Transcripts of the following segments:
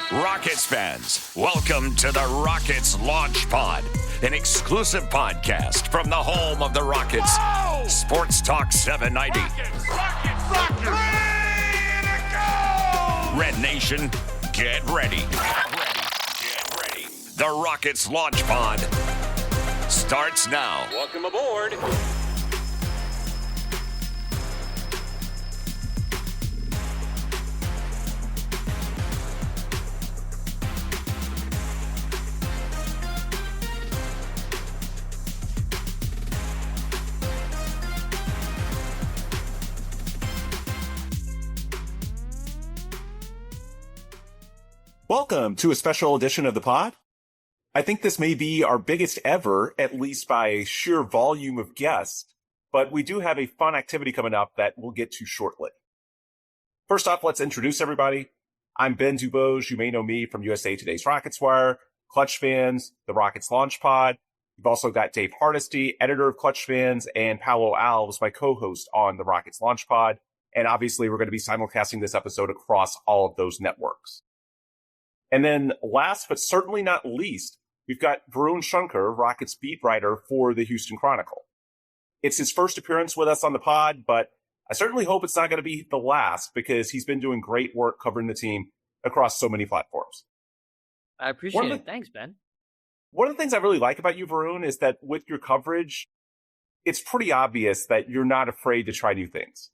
Rockets fans, welcome to the Rockets Launch Pod, an exclusive podcast from the home of the Rockets. Oh! Sports Talk 790. Rockets. 3 to go! Red Nation, get ready. Get ready. The Rockets Launch Pod starts now. Welcome aboard. Welcome to a special edition of the pod. I think this may be our biggest ever, at least by sheer volume of guests, but we do have a fun activity coming up that we'll get to shortly. First off, let's introduce everybody. I'm Ben DuBose. You may know me from USA Today's Rockets Wire, Clutch Fans, the Rockets Launch Pod. You've also got Dave Hardisty, editor of Clutch Fans, and Paulo Alves, my co-host on the Rockets Launch Pod. And obviously, we're going to be simulcasting this episode across all of those networks. And then last but certainly not least, we've got Varun Shankar, Rockets beat writer for the Houston Chronicle. It's his first appearance with us on the pod, but I certainly hope it's not going to be the last because he's been doing great work covering the team across so many platforms. I appreciate it. Thanks, Ben. One of the things I really like about you, Varun, is that with your coverage, it's pretty obvious that you're not afraid to try new things.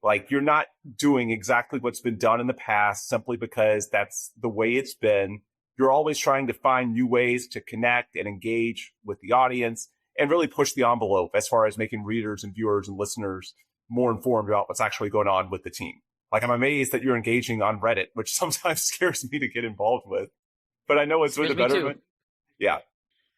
Like, you're not doing exactly what's been done in the past simply because that's the way it's been. You're always trying to find new ways to connect and engage with the audience and really push the envelope as far as making readers and viewers and listeners more informed about what's actually going on with the team. Like, I'm amazed that you're engaging on Reddit, which sometimes scares me to get involved with, but I know it's with the betterment. Yeah.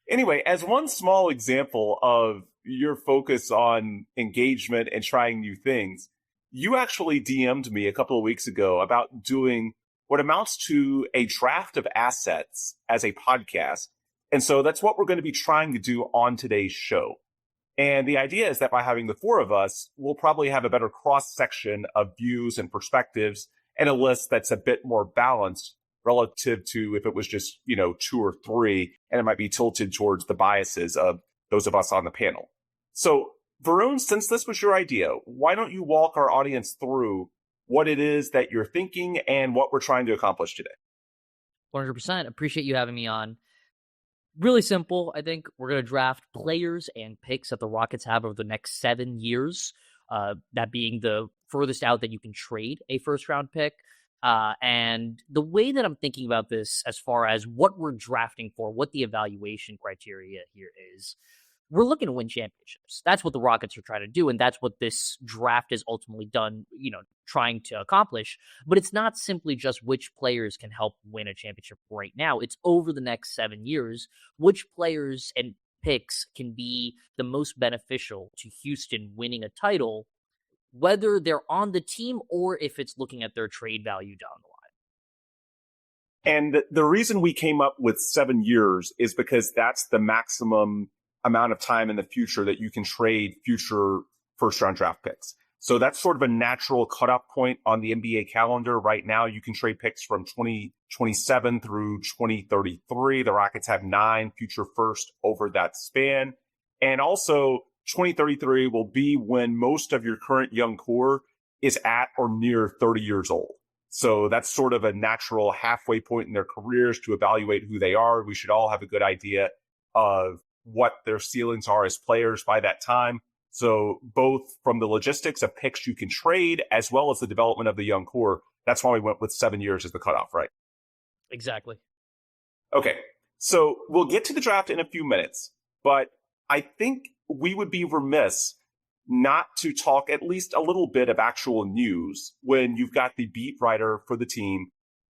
Anyway, as one small example of your focus on engagement and trying new things, you actually DM'd me a couple of weeks ago about doing what amounts to a draft of assets as a podcast. And so that's what we're going to be trying to do on today's show. And the idea is that by having the four of us, we'll probably have a better cross-section of views and perspectives and a list that's a bit more balanced relative to if it was just, 2 or 3, and it might be tilted towards the biases of those of us on the panel. So Varun, since this was your idea, why don't you walk our audience through what it is that you're thinking and what we're trying to accomplish today? 100%. Appreciate you having me on. Really simple. I think we're going to draft players and picks that the Rockets have over the next 7 years, that being the furthest out that you can trade a first-round pick. And the way that I'm thinking about this as far as what we're drafting for, what the evaluation criteria here is, we're looking to win championships. That's what the Rockets are trying to do, and that's what this draft is ultimately done, trying to accomplish. But it's not simply just which players can help win a championship right now. It's over the next 7 years, which players and picks can be the most beneficial to Houston winning a title, whether they're on the team or if it's looking at their trade value down the line. And the reason we came up with 7 years is because that's the maximum amount of time in the future that you can trade future first-round draft picks. So that's sort of a natural cutoff point on the NBA calendar. Right now, you can trade picks from 2027 through 2033. The Rockets have 9 future first over that span. And also, 2033 will be when most of your current young core is at or near 30 years old. So that's sort of a natural halfway point in their careers to evaluate who they are. We should all have a good idea of what their ceilings are as players by that time. So both from the logistics of picks you can trade as well as the development of the young core, that's why we went with 7 years as the cutoff, right? Exactly. Okay, so we'll get to the draft in a few minutes, but I think we would be remiss not to talk at least a little bit of actual news when you've got the beat writer for the team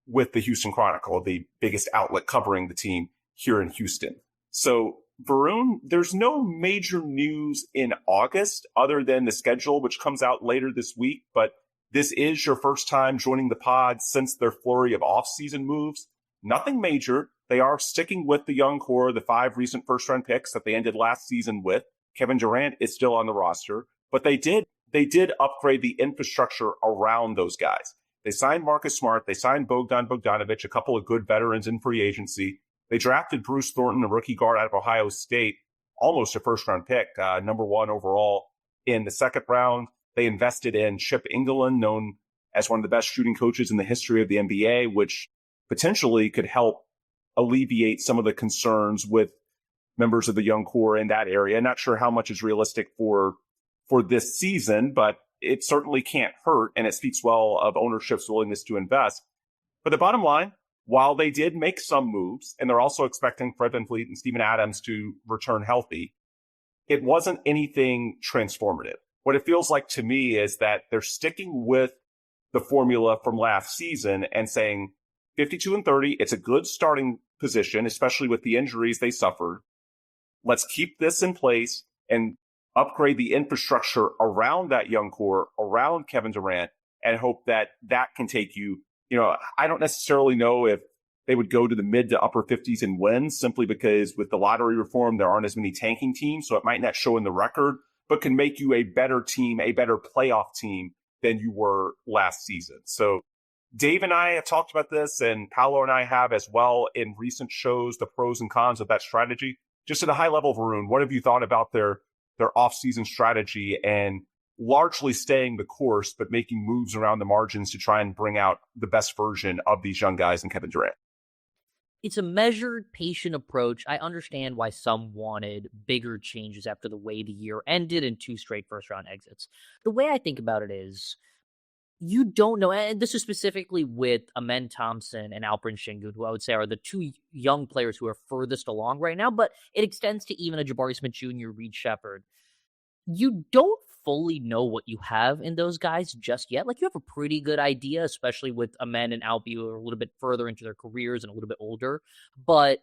with the Houston Chronicle, the biggest outlet covering the team here in Houston. So Varun, there's no major news in August other than the schedule, which comes out later this week. But this is your first time joining the pod since their flurry of offseason moves. Nothing major. They are sticking with the young core, the 5 recent first-round picks that they ended last season with. Kevin Durant is still on the roster, but they did upgrade the infrastructure around those guys. They signed Marcus Smart. They signed Bogdan Bogdanovic, a couple of good veterans in free agency. They drafted Bruce Thornton, a rookie guard out of Ohio State, almost a first-round pick, number 1 overall in the second round. They invested in Chip Engelland, known as one of the best shooting coaches in the history of the NBA, which potentially could help alleviate some of the concerns with members of the young core in that area. Not sure how much is realistic for this season, but it certainly can't hurt, and it speaks well of ownership's willingness to invest. But the bottom line, while they did make some moves, and they're also expecting Fred VanVleet and Steven Adams to return healthy, it wasn't anything transformative. What it feels like to me is that they're sticking with the formula from last season and saying 52-30, it's a good starting position, especially with the injuries they suffered. Let's keep this in place and upgrade the infrastructure around that young core, around Kevin Durant, and hope that that can take you. I don't necessarily know if they would go to the mid to upper 50s in wins, simply because with the lottery reform, there aren't as many tanking teams. So it might not show in the record, but can make you a better team, a better playoff team than you were last season. So Dave and I have talked about this, and Paulo and I have as well in recent shows, the pros and cons of that strategy. Just at a high level, Varun, what have you thought about their off-season strategy and largely staying the course, but making moves around the margins to try and bring out the best version of these young guys and Kevin Durant? It's a measured, patient approach. I understand why some wanted bigger changes after the way the year ended in 2 straight first-round exits. The way I think about it is, you don't know, and this is specifically with Amen Thompson and Alperen Sengun, who I would say are the 2 young players who are furthest along right now, but it extends to even a Jabari Smith Jr., Reed Shepherd. You don't fully know what you have in those guys just yet. Like, you have a pretty good idea, especially with Amen and Alpi, who are a little bit further into their careers and a little bit older, but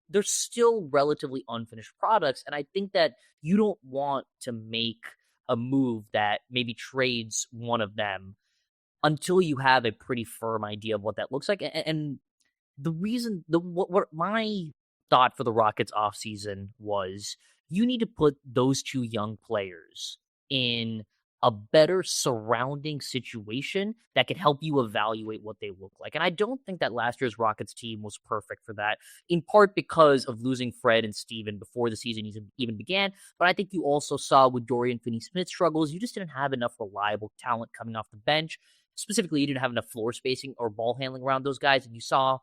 they're still relatively unfinished products, and I think that you don't want to make a move that maybe trades one of them until you have a pretty firm idea of what that looks like. And the reason, what my thought for the Rockets offseason was, you need to put those 2 young players in a better surrounding situation that can help you evaluate what they look like. And I don't think that last year's Rockets team was perfect for that, in part because of losing Fred and Steven before the season even began. But I think you also saw with Dorian Finney-Smith's struggles, you just didn't have enough reliable talent coming off the bench. Specifically, you didn't have enough floor spacing or ball handling around those guys. And you saw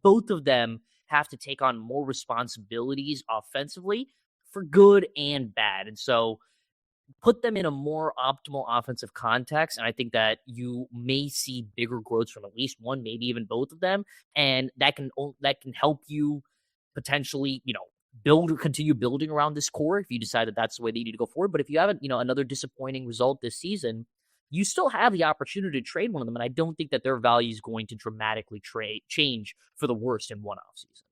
both of them have to take on more responsibilities offensively for good and bad. And so put them in a more optimal offensive context, and I think that you may see bigger growth from at least one, maybe even both of them, and that can help you potentially, continue building around this core if you decide that that's the way that you need to go forward. But if you have another disappointing result this season, you still have the opportunity to trade one of them, and I don't think that their value is going to dramatically change for the worst in one offseason.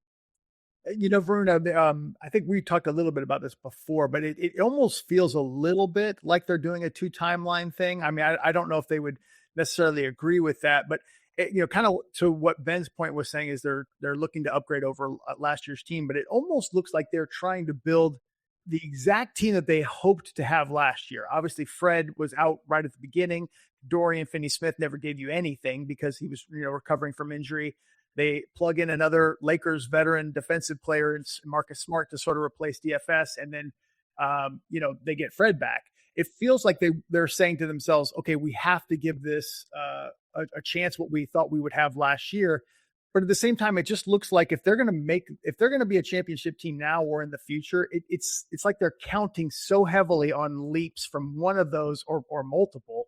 Varun, I think we talked a little bit about this before, but it almost feels a little bit like they're doing a 2 timeline thing. I mean, I don't know if they would necessarily agree with that, but kind of to what Ben's point was saying is they're looking to upgrade over last year's team, but it almost looks like they're trying to build the exact team that they hoped to have last year. Obviously, Fred was out right at the beginning. Dorian Finney-Smith never gave you anything because he was recovering from injury. They plug in another Lakers veteran defensive player, Marcus Smart, to sort of replace DFS. And then, they get Fred back. It feels like they're saying to themselves, okay, we have to give this a chance, what we thought we would have last year. But at the same time, it just looks like if they're going to be a championship team now or in the future, it's like they're counting so heavily on leaps from one of those or multiple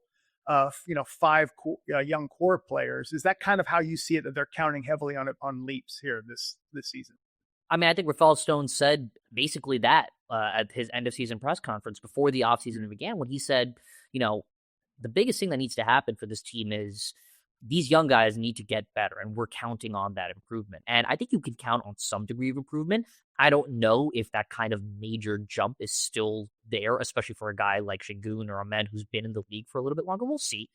5 young core players. Is that kind of how you see it, that they're counting heavily on leaps here this season? I mean, I think Rafael Stone said basically that at his end of season press conference before the offseason began, when he said, the biggest thing that needs to happen for this team is these young guys need to get better, and we're counting on that improvement. And I think you can count on some degree of improvement. I don't know if that kind of major jump is still there, especially for a guy like Sengun or Amen who's been in the league for a little bit longer. We'll see.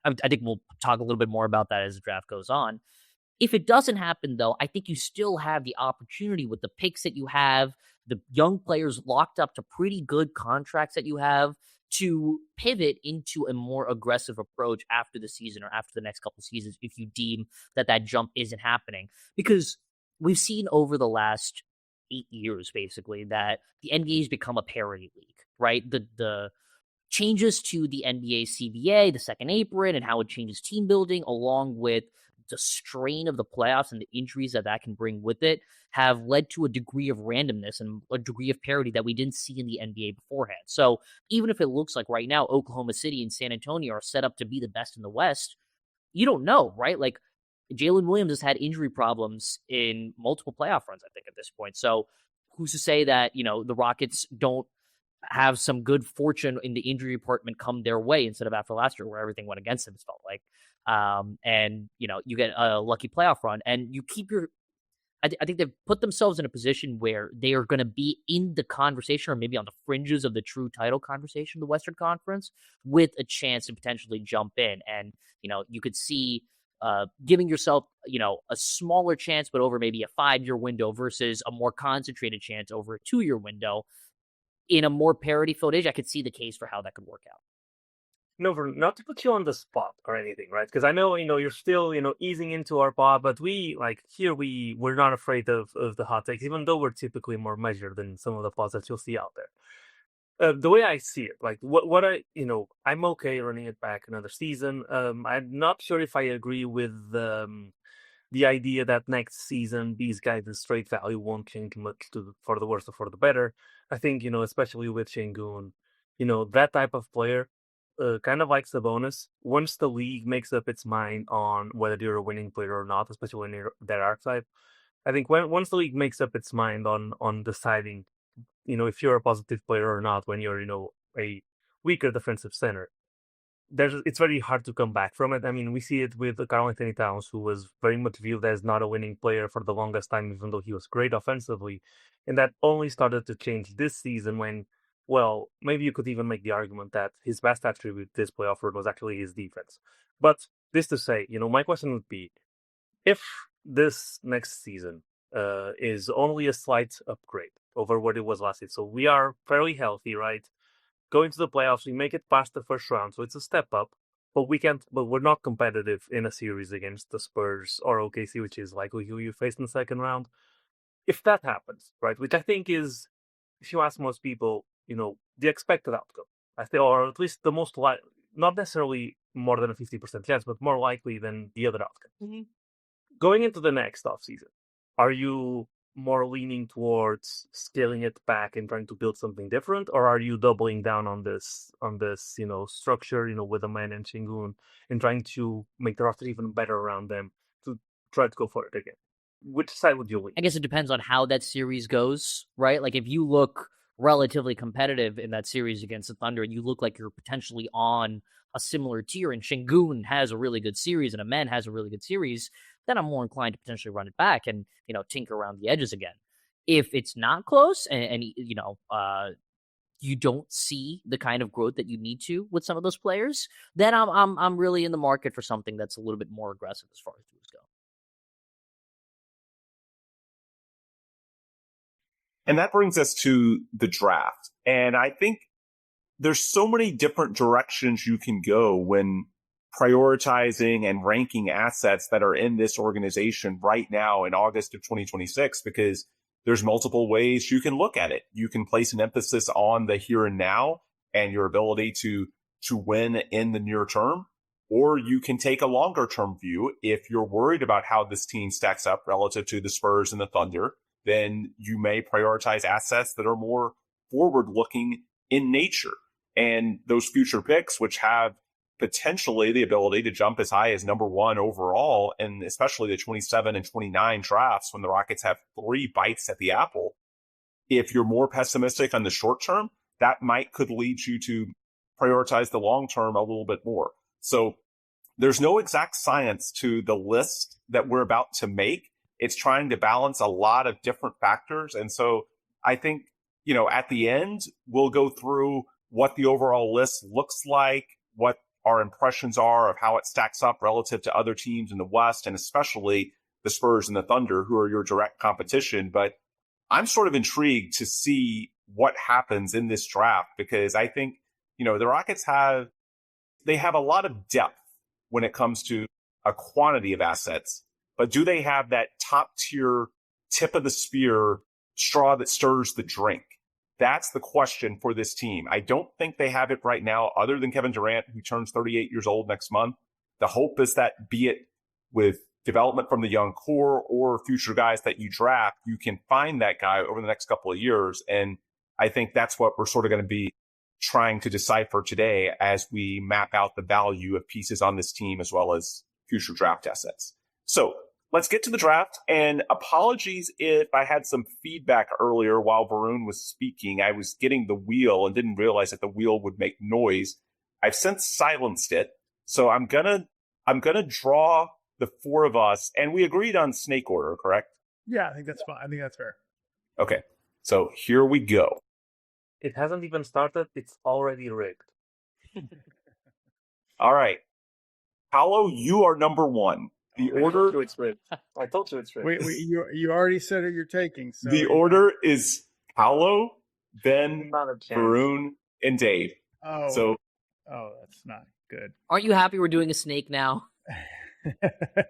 I think we'll talk a little bit more about that as the draft goes on. If it doesn't happen, though, I think you still have the opportunity with the picks that you have, the young players locked up to pretty good contracts that you have, to pivot into a more aggressive approach after the season or after the next couple seasons if you deem that jump isn't happening. Because we've seen over the last 8 years, basically, that the NBA has become a parity league, right? The changes to the NBA CBA, the second apron, and how it changes team building, along with the strain of the playoffs and the injuries that can bring with it, have led to a degree of randomness and a degree of parity that we didn't see in the NBA beforehand. So even if it looks like right now Oklahoma City and San Antonio are set up to be the best in the West, you don't know, right? Like, Jalen Williams has had injury problems in multiple playoff runs, I think, at this point. So who's to say that, the Rockets don't have some good fortune in the injury department come their way instead of after last year where everything went against them, it felt like. And, you get a lucky playoff run and you keep I think they've put themselves in a position where they are going to be in the conversation or maybe on the fringes of the true title conversation, the Western Conference, with a chance to potentially jump in. And, you could see giving yourself, a smaller chance, but over maybe a 5-year window versus a more concentrated chance over a 2-year window. In a more parity-filled age, I could see the case for how that could work out. No, not to put you on the spot or anything, right? Because I know, you're still, easing into our pod, but we're not afraid of the hot takes, even though we're typically more measured than some of the pods that you'll see out there. The way I see it, like I'm okay running it back another season. I'm not sure if I agree with the idea that next season these guys in straight value won't change much for the worse or for the better. I think, especially with Şengün, that type of player kind of likes the bonus. Once the league makes up its mind on whether you're a winning player or not, especially when you're that archetype, I think once the league makes up its mind on deciding, if you're a positive player or not when you're, a weaker defensive center, it's very hard to come back from it. I mean, we see it with Karl Anthony Towns, who was very much viewed as not a winning player for the longest time, even though he was great offensively. And that only started to change this season when, well, maybe you could even make the argument that his best attribute this playoff run was actually his defense. But this to say, my question would be, if this next season is only a slight upgrade over what it was last season, so we are fairly healthy, right? Going to the playoffs, we make it past the first round, so it's a step up. But we're not competitive in a series against the Spurs or OKC, which is likely who you face in the second round. If that happens, right, which I think is, if you ask most people, the expected outcome, I think, or at least the most likely, not necessarily more than a 50% chance, but more likely than the other outcome. Mm-hmm. Going into the next offseason, are you more leaning towards scaling it back and trying to build something different, or are you doubling down on this structure, with a man and Şengün and trying to make the roster even better around them to try to go for it again? Which side would you lean? I guess it depends on how that series goes, right? Like, if you look relatively competitive in that series against the Thunder and you look like you're potentially on a similar tier and Şengün has a really good series and a man has a really good series, then I'm more inclined to potentially run it back and, tinker around the edges again. If it's not close and you don't see the kind of growth that you need to with some of those players, then I'm really in the market for something that's a little bit more aggressive as far as moves go. And that brings us to the draft. And I think there's so many different directions you can go when prioritizing and ranking assets that are in this organization right now in August of 2026, because there's multiple ways you can look at it. You can place an emphasis on the here and now and your ability to win in the near term, or you can take a longer term view. If you're worried about how this team stacks up relative to the Spurs and the Thunder, then you may prioritize assets that are more forward looking in nature. And those future picks, which have potentially the ability to jump as high as number 1 overall, and especially the 27 and 29 drafts when the Rockets have 3 bites at the apple. If you're more pessimistic on the short term, that could lead you to prioritize the long term a little bit more. So there's no exact science to the list that we're about to make. It's trying to balance a lot of different factors. And so I think, at the end, we'll go through what the overall list looks like, what our impressions are of how it stacks up relative to other teams in the West, and especially the Spurs and the Thunder, who are your direct competition. But I'm sort of intrigued to see what happens in this draft, because I think the Rockets have a lot of depth when it comes to a quantity of assets, but do they have that top tier, tip of the spear straw that stirs the drink? That's the question for this team. I don't think they have it right now, other than Kevin Durant, who turns 38 years old next month. The hope is that, be it with development from the young core or future guys that you draft, you can find that guy over the next couple of years. And I think that's what we're sort of going to be trying to decipher today as we map out the value of pieces on this team as well as future draft assets. So let's get to the draft. And apologies if I had some feedback earlier while Varun was speaking. I was getting the wheel and didn't realize that the wheel would make noise. I've since silenced it. So I'm gonna draw the four of us, and we agreed on snake order, correct? Yeah, I think that's fine. I think that's fair. Okay. So here we go. It hasn't even started. It's already rigged. All right. Paulo, you are number one. The order. It's rigged. I told you it's rigged. You already said who you're taking. So the order is Paulo, Ben, Not a chance. Varun, and Dave. Oh, that's not good. Aren't you happy we're doing a snake now?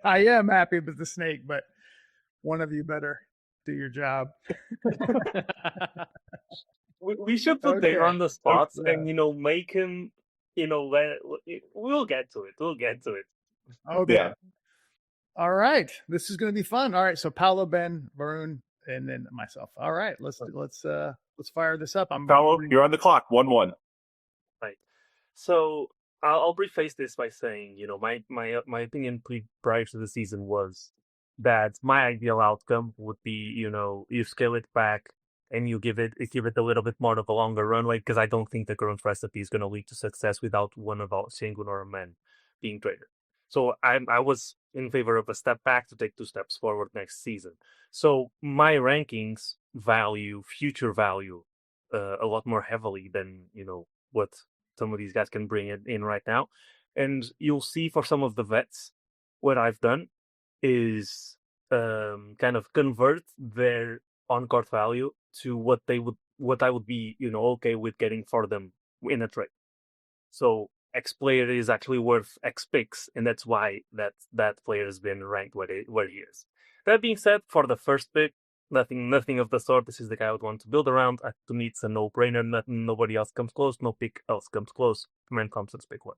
I am happy with the snake, but one of you better do your job. We should put Dave on the spot and make him. We'll get to it. Okay. Yeah. All right. This is going to be fun. All right. So Paulo, Ben, Varun, and then myself. All right. Let's fire this up. Paulo, you're on the clock. 1-1. Right. So I'll preface this by saying, my opinion prior to the season was that my ideal outcome would be, you scale it back and you give it a little bit more of a longer runway, because I don't think the current recipe is going to lead to success without one of our Sengun or a man being traded. So I was in favor of a step back to take 2 steps forward next season. So my rankings value future value a lot more heavily than what some of these guys can bring in right now. And you'll see for some of the vets, what I've done is kind of convert their on-court value to what I would be, okay with getting for them in a trade. So X player is actually worth X picks, and that's why that player has been ranked where he is. That being said, for the first pick, nothing of the sort. This is the guy I would want to build around. To me, it's a no-brainer. Nobody else comes close. No pick else comes close. Cameron Thompson's pick 1.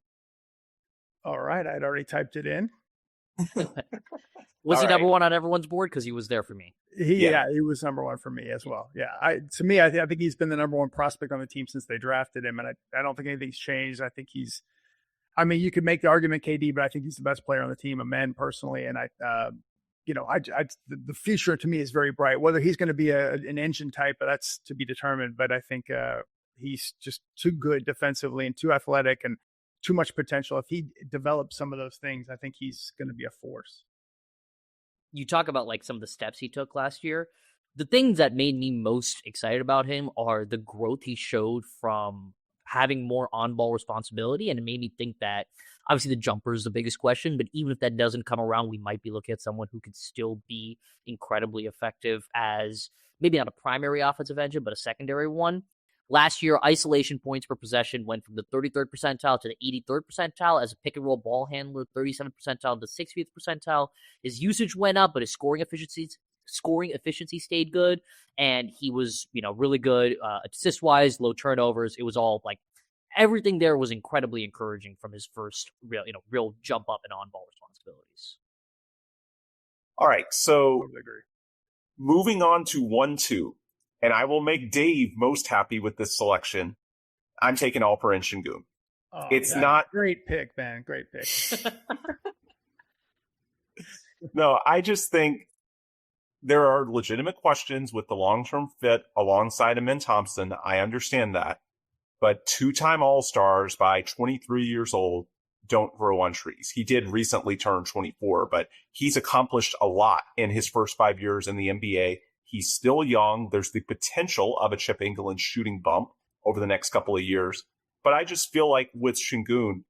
All right. I'd already typed it in. Was he number one on everyone's board? Because he was there for me. He was number one for me as well. Yeah. I think he's been the number one prospect on the team since they drafted him. And I don't think anything's changed. I think you could make the argument KD, but I think he's the best player on the team, a man personally. And the future to me is very bright. Whether he's going to be an engine type, that's to be determined. But I think he's just too good defensively and too athletic and too much potential. If he develops some of those things, I think he's going to be a force. You talk about like some of the steps he took last year. The things that made me most excited about him are the growth he showed from having more on-ball responsibility, and it made me think that obviously the jumper is the biggest question, but even if that doesn't come around, we might be looking at someone who could still be incredibly effective as maybe not a primary offensive engine, but a secondary one. Last year, isolation points per possession went from the 33rd percentile to the 83rd percentile. As a pick-and-roll ball handler, 37th percentile to 60th percentile. His usage went up, but his scoring efficiency stayed good, and he was, really good assist-wise, low turnovers. It was all like everything there was incredibly encouraging from his first real jump up in on-ball responsibilities. All right, so moving on to 1-2. And I will make Dave most happy with this selection. I'm taking Alperen Şengün. Oh, it's not great pick, man. Great pick. No, I just think there are legitimate questions with the long-term fit alongside Amen Thompson. I understand that. But 2-time All-Stars by 23 years old don't grow on trees. He did recently turn 24, but he's accomplished a lot in his first 5 years in the NBA. He's still young. There's the potential of a Chip England shooting bump over the next couple of years. But I just feel like with Şengün,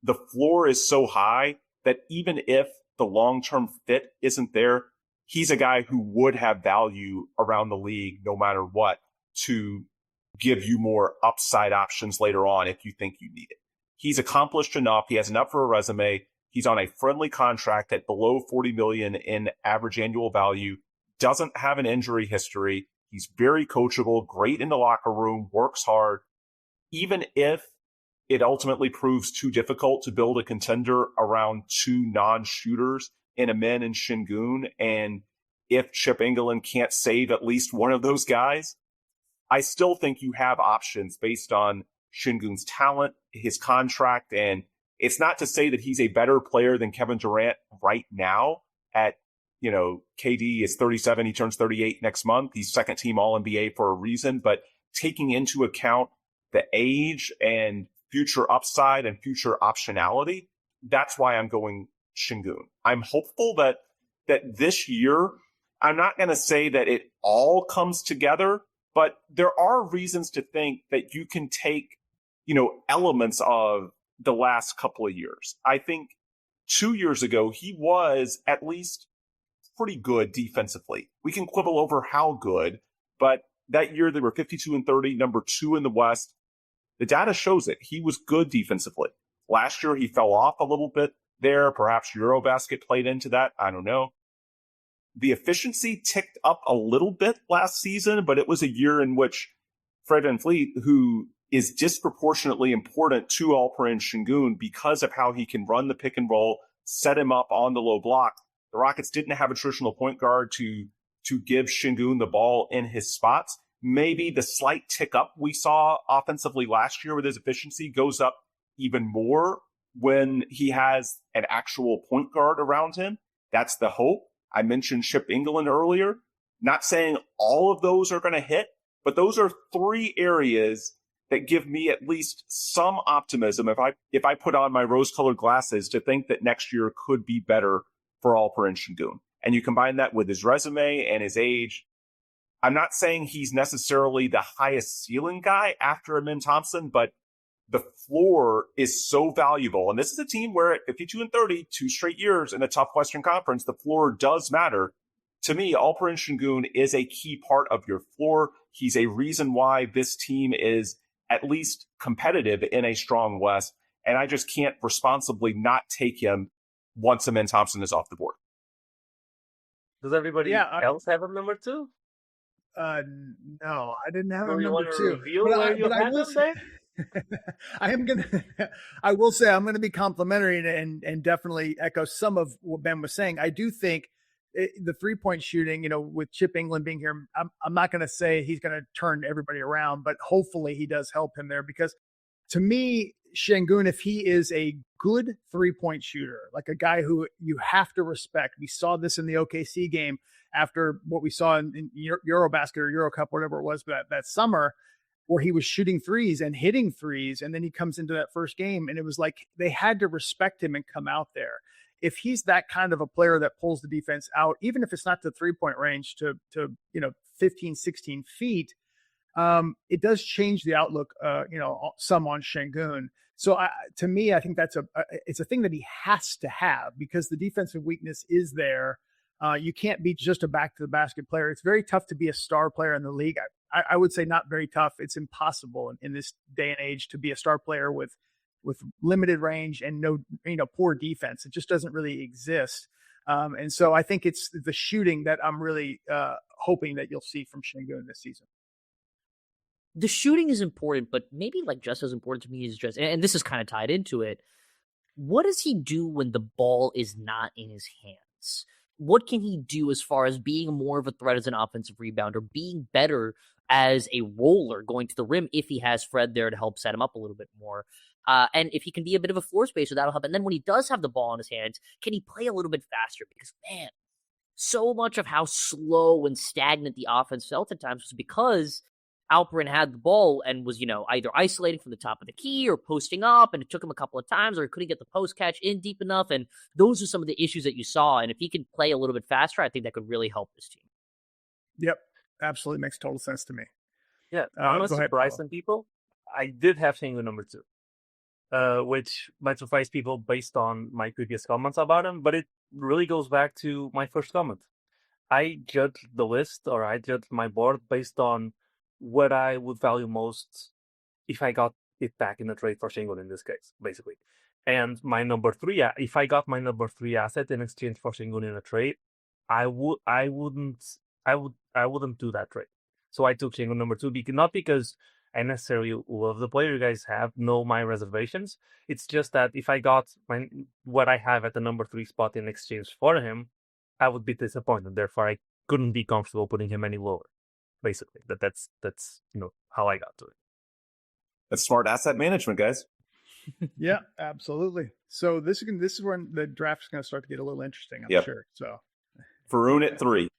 the floor is so high that even if the long-term fit isn't there, he's a guy who would have value around the league no matter what to give you more upside options later on if you think you need it. He's accomplished enough. He has enough for a resume. He's on a friendly contract at below $40 million in average annual value, doesn't have an injury history. He's very coachable, great in the locker room, works hard. Even if it ultimately proves too difficult to build a contender around two non-shooters in Amin and Şengün, and if Chip England can't save at least one of those guys, I still think you have options based on Şengün's talent, his contract, and it's not to say that he's a better player than Kevin Durant right now at, KD is 37, he turns 38 next month. He's second team All-NBA for a reason, but taking into account the age and future upside and future optionality, that's why I'm going Şengün. I'm hopeful that this year, I'm not going to say that it all comes together, but there are reasons to think that you can take, elements of the last couple of years. I think 2 years ago, he was at least pretty good defensively. We can quibble over how good, but that year they were 52-30, number 2 in the West. The data shows it. He was good defensively. Last year, he fell off a little bit there. Perhaps Eurobasket played into that. I don't know. The efficiency ticked up a little bit last season, but it was a year in which Fred VanVleet, who is disproportionately important to Alperen Şengün because of how he can run the pick and roll, set him up on the low block. The Rockets didn't have a traditional point guard to give Şengün the ball in his spots. Maybe the slight tick up we saw offensively last year with his efficiency goes up even more when he has an actual point guard around him. That's the hope. I mentioned Chip England earlier. Not saying all of those are going to hit, but those are 3 areas that give me at least some optimism if I put on my rose-colored glasses to think that next year could be better for Alperen Şengün. And you combine that with his resume and his age. I'm not saying he's necessarily the highest ceiling guy after Amin Thompson, but the floor is so valuable. And this is a team where at 52-30, 2 straight years in the tough Western Conference, the floor does matter. To me, Alperen Şengün is a key part of your floor. He's a reason why this team is at least competitive in a strong West. And I just can't responsibly not take him once Amin Thompson is off the board. Does everybody else have him number 2? No, I didn't have him you number 2. Reveal where you had him there? I will say I'm going to be complimentary and definitely echo some of what Ben was saying. I do think the 3-point shooting, with Chip England being here, I'm not going to say he's going to turn everybody around, but hopefully he does help him there, because to me, Şengün, if he is a good 3-point shooter, like a guy who you have to respect, we saw this in the OKC game after what we saw in Eurobasket or Eurocup, whatever it was that summer, where he was shooting threes and hitting threes. And then he comes into that first game and it was like they had to respect him and come out there. If he's that kind of a player that pulls the defense out, even if it's not the 3-point range to 15, 16 feet, it does change the outlook, some on Şengün. So to me, I think it's a thing that he has to have, because the defensive weakness is there. You can't be just a back to the basket player. It's very tough to be a star player in the league. I would say not very tough. It's impossible in this day and age to be a star player with limited range and no, poor defense. It just doesn't really exist. And so I think it's the shooting that I'm really hoping that you'll see from Şengün this season. The shooting is important, but maybe just as important to me is and this is kind of tied into it. What does he do when the ball is not in his hands? What can he do as far as being more of a threat as an offensive rebounder, being better as a roller going to the rim if he has Fred there to help set him up a little bit more? And if he can be a bit of a floor spacer, that'll help. And then when he does have the ball in his hands, can he play a little bit faster? Because, man, so much of how slow and stagnant the offense felt at times was because Alperen had the ball and was, either isolating from the top of the key or posting up, and it took him a couple of times, or he couldn't get the post catch in deep enough. And those are some of the issues that you saw. And if he can play a little bit faster, I think that could really help this team. Yep. Absolutely makes total sense to me. Yeah. I'm going to surprise some people. I did have Şengün number 2, which might surprise people based on my previous comments about him, but it really goes back to my first comment. I judged the list, or I judged my board based on what I would value most if I got it back in a trade for Şengün in this case, basically. And my number 3, if I got my number 3 asset in exchange for Şengün in a trade, I wouldn't do that trade. So I took Şengün number 2, not because I necessarily love the player. You guys know my reservations. It's just that if I got what I have at the number 3 spot in exchange for him, I would be disappointed. Therefore, I couldn't be comfortable putting him any lower. Basically, that's how I got to it. That's smart asset management, guys. Yeah, absolutely. So this is when the draft is going to start to get a little interesting, I'm sure. So Varun at 3.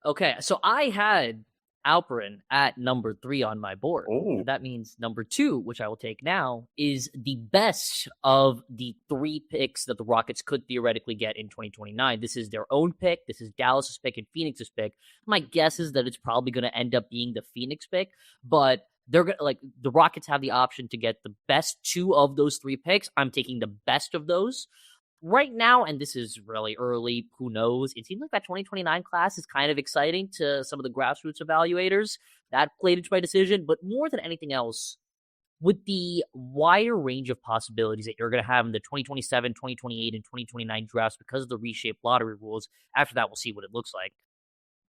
Okay, so I had Alperin at number 3 on my board. Oh. That means number 2, which I will take now, is the best of the 3 picks that the Rockets could theoretically get in 2029. This is their own pick. This is Dallas's pick and Phoenix's pick. My guess is that it's probably going to end up being the Phoenix pick, but they're gonna the Rockets have the option to get the best 2 of those 3 picks. I'm taking the best of those. Right now, and this is really early, who knows? It seems like that 2029 class is kind of exciting to some of the grassroots evaluators. That played into my decision, but more than anything else, with the wider range of possibilities that you're going to have in the 2027, 2028, and 2029 drafts because of the reshaped lottery rules, after that, we'll see what it looks like.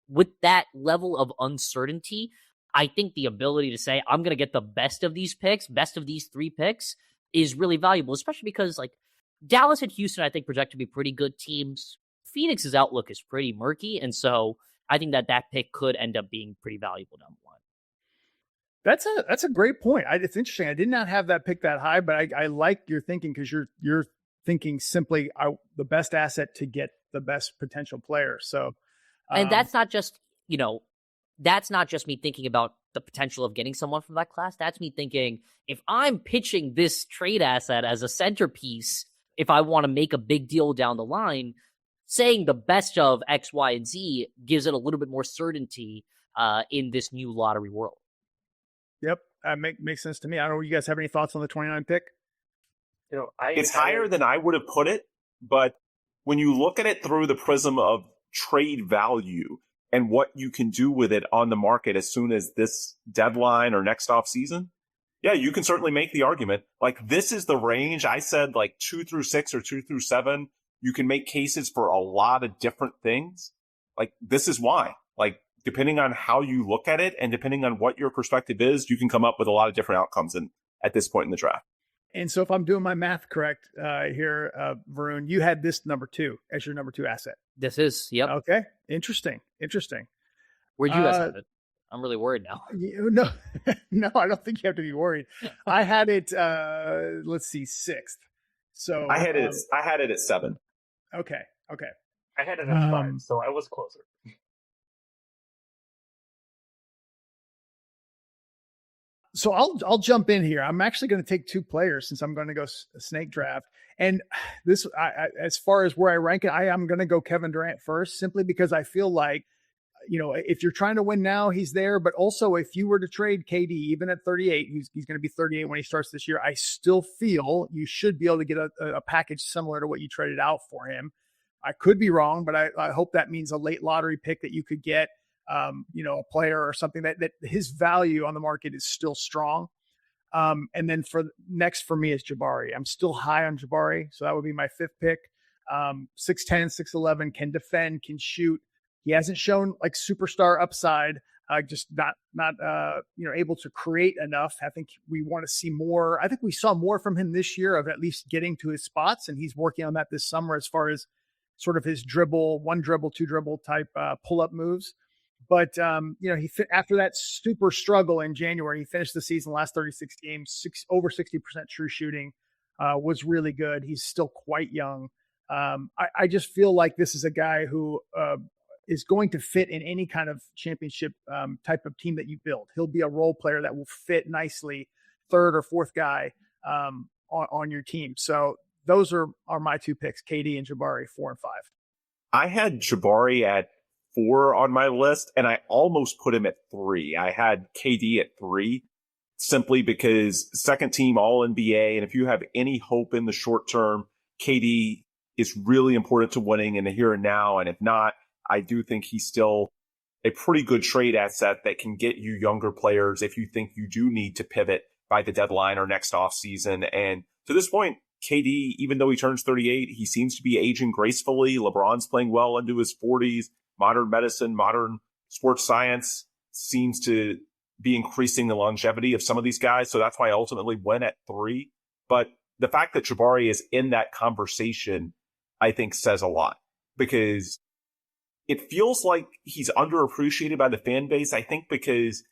With that level of uncertainty, I think the ability to say, I'm going to get the best of these picks, best of these 3 picks, is really valuable, especially because, Dallas and Houston, I think, project to be pretty good teams. Phoenix's outlook is pretty murky, and so I think that pick could end up being pretty valuable down the line. That's a great point. It's interesting. I did not have that pick that high, but I like your thinking because you're thinking simply the best asset to get the best potential player. So, and that's not just that's not just me thinking about the potential of getting someone from that class. That's me thinking if I'm pitching this trade asset as a centerpiece. If I want to make a big deal down the line, saying the best of X, Y, and Z gives it a little bit more certainty in this new lottery world. Yep, makes sense to me. I don't know. You guys have any thoughts on the 29 pick? It's higher than I would have put it, but when you look at it through the prism of trade value and what you can do with it on the market as soon as this deadline or next offseason, yeah, you can certainly make the argument. This is the range. I said 2 through 6 or 2 through 7. You can make cases for a lot of different things. This is why. Depending on how you look at it and depending on what your perspective is, you can come up with a lot of different outcomes at this point in the draft. And so if I'm doing my math correct here, Varun, you had this number 2 as your number 2 asset. This is, yep. Okay. Interesting. Where'd you guys have it? I'm really worried now. No, I don't think you have to be worried. I had it, let's see, 6th. So I had it at 7. Okay. I had it at 5, so I was closer. So I'll jump in here. I'm actually going to take 2 players since I'm going to go snake draft. And this, as far as where I rank it, I am going to go Kevin Durant first, simply because I feel like, if you're trying to win now, he's there. But also, if you were to trade KD, even at 38, he's going to be 38 when he starts this year. I still feel you should be able to get a package similar to what you traded out for him. I could be wrong, but I hope that means a late lottery pick that you could get, a player or something that his value on the market is still strong. And then for me is Jabari. I'm still high on Jabari, so that would be my 5th pick. 6'10", 6'11", can defend, can shoot. He hasn't shown superstar upside, just not able to create enough. I think we want to see more. I think we saw more from him this year of at least getting to his spots, and he's working on that this summer as far as sort of his one dribble, 2 dribble type pull-up moves. But, after that super struggle in January, he finished the season last 36 games, over 60% true shooting, was really good. He's still quite young. I just feel like this is a guy who is going to fit in any kind of championship type of team that you build. He'll be a role player that will fit nicely, 3rd or 4th guy on your team. So those are my 2 picks, KD and Jabari, 4 and 5. I had Jabari at 4 on my list, and I almost put him at 3. I had KD at 3 simply because second team All NBA, and if you have any hope in the short term, KD is really important to winning in the here and now. And if not, I do think he still a pretty good trade asset that can get you younger players if you think you do need to pivot by the deadline or next offseason. And to this point, KD, even though he turns 38, he seems to be aging gracefully. LeBron's playing well into his 40s. Modern medicine, modern sports science seems to be increasing the longevity of some of these guys. So that's why I ultimately went at 3. But the fact that Jabari is in that conversation, I think says a lot, because it feels like he's underappreciated by the fan base. I think because,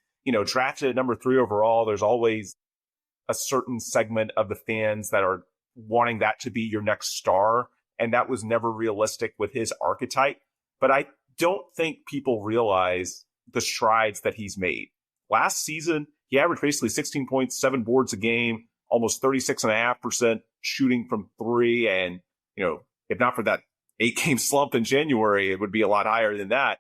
drafted at number 3 overall, there's always a certain segment of the fans that are wanting that to be your next star. And that was never realistic with his archetype. But I don't think people realize the strides that he's made. Last season, he averaged basically 16 points, 7 boards a game, almost 36.5% shooting from 3. And, if not for that 8-game slump in January, it would be a lot higher than that.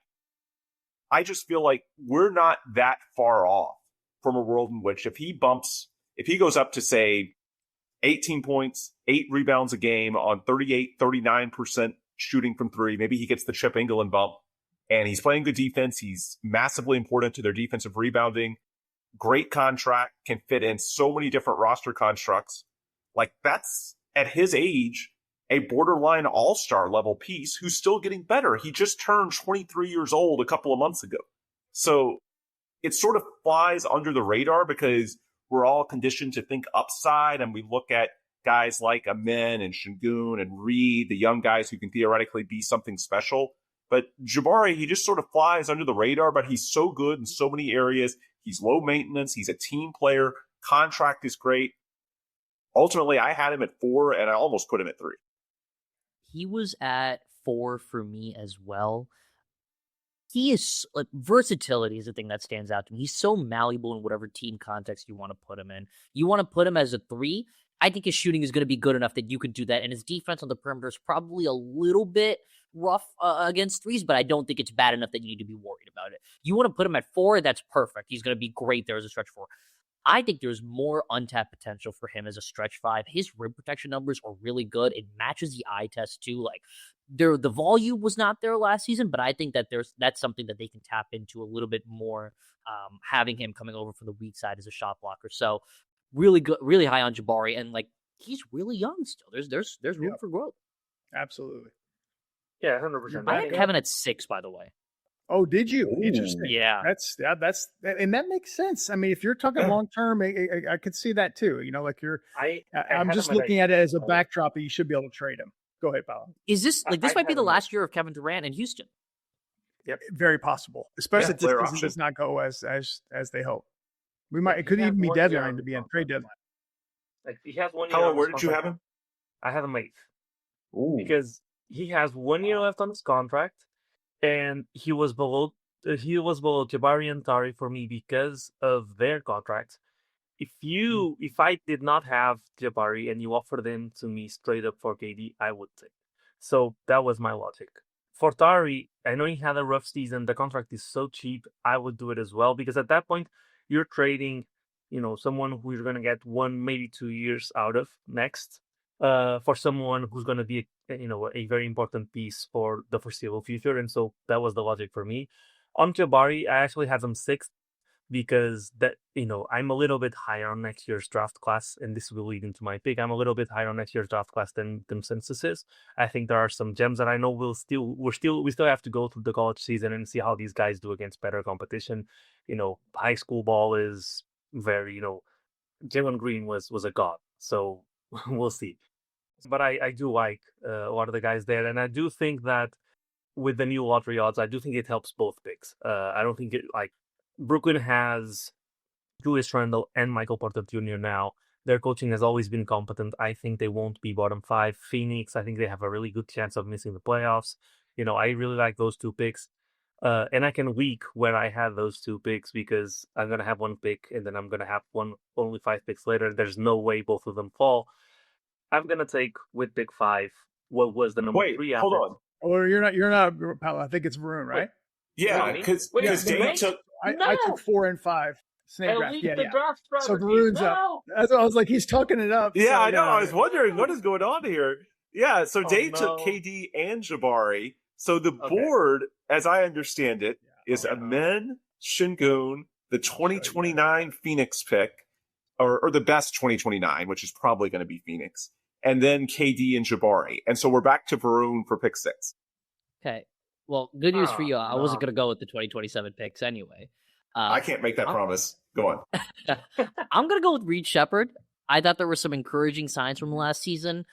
I just feel like we're not that far off from a world in which if he goes up to, say, 18 points, 8 rebounds a game on 39% shooting from 3, maybe he gets the Chip England bump, and he's playing good defense. He's massively important to their defensive rebounding. Great contract, can fit in so many different roster constructs. Like, that's, at his age, a borderline all-star level piece who's still getting better. He just turned 23 years old a couple of months ago. So it sort of flies under the radar because we're all conditioned to think upside, and we look at guys like Amen and Şengün and Reed, the young guys who can theoretically be something special. But Jabari, he just sort of flies under the radar, but he's so good in so many areas. He's low maintenance. He's a team player. Contract is great. Ultimately, I had him at 4, and I almost put him at 3. He was at 4 for me as well. He is, versatility is the thing that stands out to me. He's so malleable in whatever team context you want to put him in. You want to put him as a 3, I think his shooting is going to be good enough that you could do that. And his defense on the perimeter is probably a little bit rough against 3s, but I don't think it's bad enough that you need to be worried about it. You want to put him at 4, that's perfect. He's going to be great there as a stretch 4. I think there's more untapped potential for him as a stretch 5. His rim protection numbers are really good. It matches the eye test too. Like, the volume was not there last season, but I think that that's something that they can tap into a little bit more, having him coming over from the weak side as a shot blocker. So really good, really high on Jabari, and like, he's really young still. There's room for growth. Absolutely. Yeah, 100%. I had Kevin at 6, by the way. Oh, did you? Ooh. Interesting. Yeah. That's and that makes sense. I mean, if you're talking long term, I could see that too. Like I'm just looking at it as a backdrop that you should be able to trade him. Go ahead, Paulo. Is this this might be the last year of Kevin Durant in Houston? Yep, very possible, especially if this does not go as they hope. It could even be deadline to be on trade deadline. Like, he has 1 year. Paulo, where did you have him? I have him 8th. Ooh. Because he has 1 year left on his contract, and he was below Jabari and Tari for me because of their contracts. If I did not have Jabari and you offered them to me straight up for KD, I would take. So that was my logic. For Tari, I know he had a rough season. The contract is so cheap. I would do it as well, because at that point you're trading, someone who you're going to get 1, maybe 2 years out of next, for someone who's going to be, a very important piece for the foreseeable future. And so that was the logic for me. On Jabari, I actually have him 6th because I'm a little bit higher on next year's draft class, and this will lead into my pick. I'm a little bit higher on next year's draft class than consensus is. I think there are some gems that I know we still have to go through the college season and see how these guys do against better competition. High school ball is very, Jalen Green was a god, so we'll see. But I do like a lot of the guys there, and I do think that with the new lottery odds, I do think it helps both picks. I don't think Brooklyn has Julius Randle and Michael Porter Jr. now. Their coaching has always been competent. I think they won't be bottom 5. Phoenix, I think they have a really good chance of missing the playoffs. I really like those 2 picks. And I can weak where I had those 2 picks because I'm going to have 1 pick and then I'm going to have only 5 picks later. There's no way both of them fall. I'm going to take with pick 5 what was the number 3 after. Hold on. Oh, you're not, Paulo. I think it's Varun, right? Yeah, because Dave took. I took 4 and 5. Snake draft. Yeah. Draft so Varun's up. That's what I was like. He's tucking it up. Yeah, so, I know. I was wondering what is going on here. Yeah, so Dave took no. KD and Jabari. So the board, as I understand it, is Amen Şengün, the 2029 Phoenix pick, or the best 2029, which is probably going to be Phoenix, and then KD and Jabari. And so we're back to Varun for pick 6. Okay. Well, good news for you. I wasn't no. going to go with the 2027 picks anyway. I can't make that promise. Go on. I'm going to go with Reed Shepherd. I thought there were some encouraging signs from last season.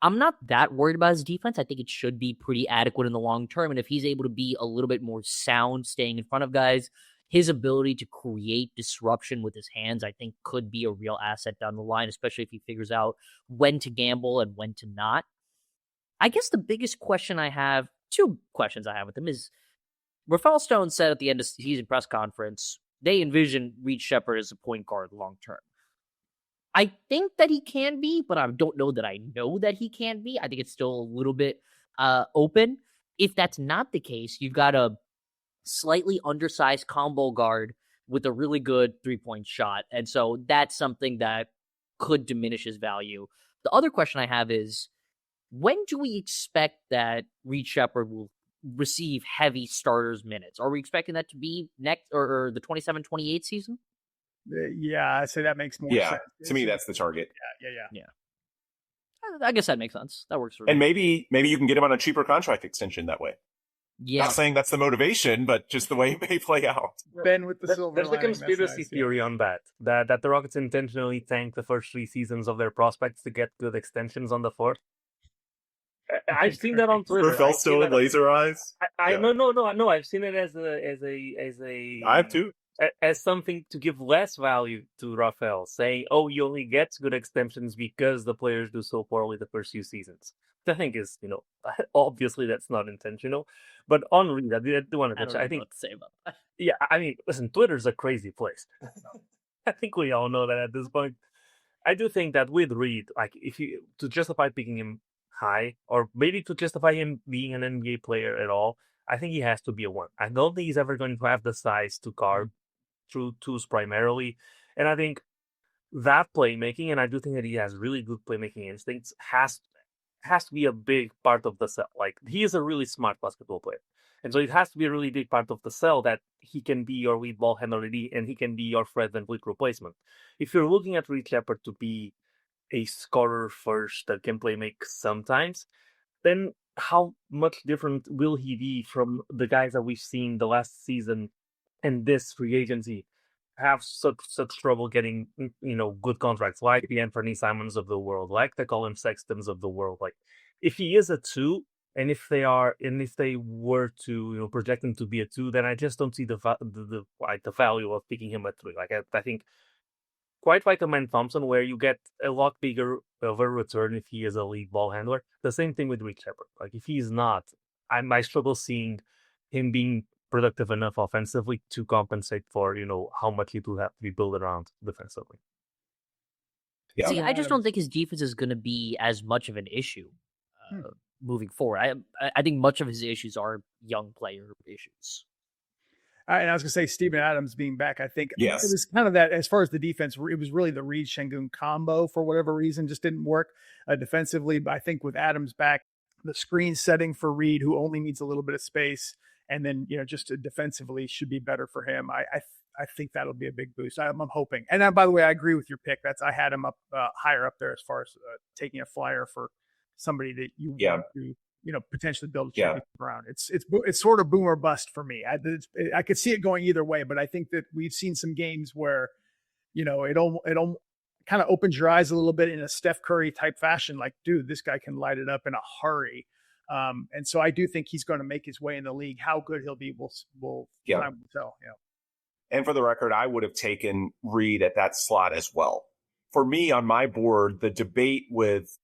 I'm not that worried about his defense. I think it should be pretty adequate in the long term. And if he's able to be a little bit more sound, staying in front of guys, his ability to create disruption with his hands, I think, could be a real asset down the line, especially if he figures out when to gamble and when to not. I guess the biggest question I have, 2 questions I have with him, is Rafael Stone said at the end of the season press conference, they envision Reed Shepherd as a point guard long term. I think that he can be, but I don't know that I know that he can be. I think it's still a little bit open. If that's not the case, you've got a slightly undersized combo guard with a really good 3-point shot. And so that's something that could diminish his value. The other question I have is, when do we expect that Reed Shepherd will receive heavy starters minutes? Are we expecting that to be next or the 27-28 season? Yeah, I say that makes more sense. To me, that's the target. Yeah. I guess that makes sense. That works for me. And maybe you can get him on a cheaper contract extension that way. Yeah. Not saying that's the motivation, but just the way it may play out. Ben with the silver There's a lining, that's conspiracy nice, theory on that the Rockets intentionally tank the first 3 seasons of their prospects to get good extensions on the 4th. I've seen that on Twitter. Rafael Stone and laser eyes. No. I've seen it as a. I have too. As something to give less value to Rafael, saying, "Oh, he only gets good extensions because the players do so poorly the first few seasons." I think is, obviously that's not intentional. But on Reed, I do want to touch. I think what to say about that. Yeah, I mean, listen, Twitter's a crazy place. I think we all know that at this point. I do think that with Reed, like to justify picking him high, or maybe to justify him being an NBA player at all, I think he has to be a 1. I don't think he's ever going to have the size to guard through 2s primarily. And I think that playmaking, and I do think that he has really good playmaking instincts, has to be a big part of the sell. Like, he is a really smart basketball player. And so it has to be a really big part of the sell that he can be your lead ball handler and he can be your Fred VanVleet replacement. If you're looking at Reed Shepherd to be a scorer first that can play make sometimes, then how much different will he be from the guys that we've seen the last season and this free agency have such trouble getting good contracts, like the Anthony Simons of the world, like the Colin Sextons of the world? Like, if he is a 2, and if they were to project him to be a 2, then I just don't see the value of picking him at 3. Like, I think quite like Amen Thompson, where you get a lot bigger of a return if he is a lead ball handler. The same thing with Reed Shepherd. Like, if he's not, I struggle seeing him being productive enough offensively to compensate for how much he will have to be built around defensively. Yeah. See, I just don't think his defense is going to be as much of an issue moving forward. I think much of his issues are young player issues. And I was going to say, Steven Adams being back, I think Yes. it was kind of that, as far as the defense, it was really the Reed Şengün combo for whatever reason, just didn't work defensively. But I think with Adams back, the screen setting for Reed, who only needs a little bit of space, and then, just defensively should be better for him. I think that'll be a big boost. I'm hoping. And by the way, I agree with your pick. I had him up higher up there as far as taking a flyer for somebody that you want to, potentially build a championship around. It's sort of boom or bust for me. I could see it going either way, but I think that we've seen some games where, it kind of opens your eyes a little bit in a Steph Curry type fashion. Like, dude, this guy can light it up in a hurry. And so I do think he's going to make his way in the league. How good he'll be, will time will tell. And for the record, I would have taken Reed at that slot as well. For me, on my board, the debate with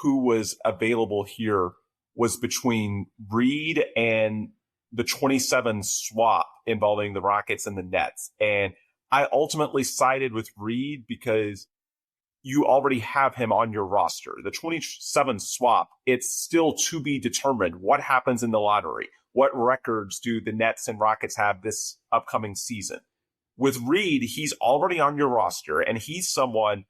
who was available here was between Reed and the 27 swap involving the Rockets and the Nets. And I ultimately sided with Reed because you already have him on your roster. The 27 swap, it's still to be determined what happens in the lottery. What records do the Nets and Rockets have this upcoming season? With Reed, he's already on your roster, and he's someone,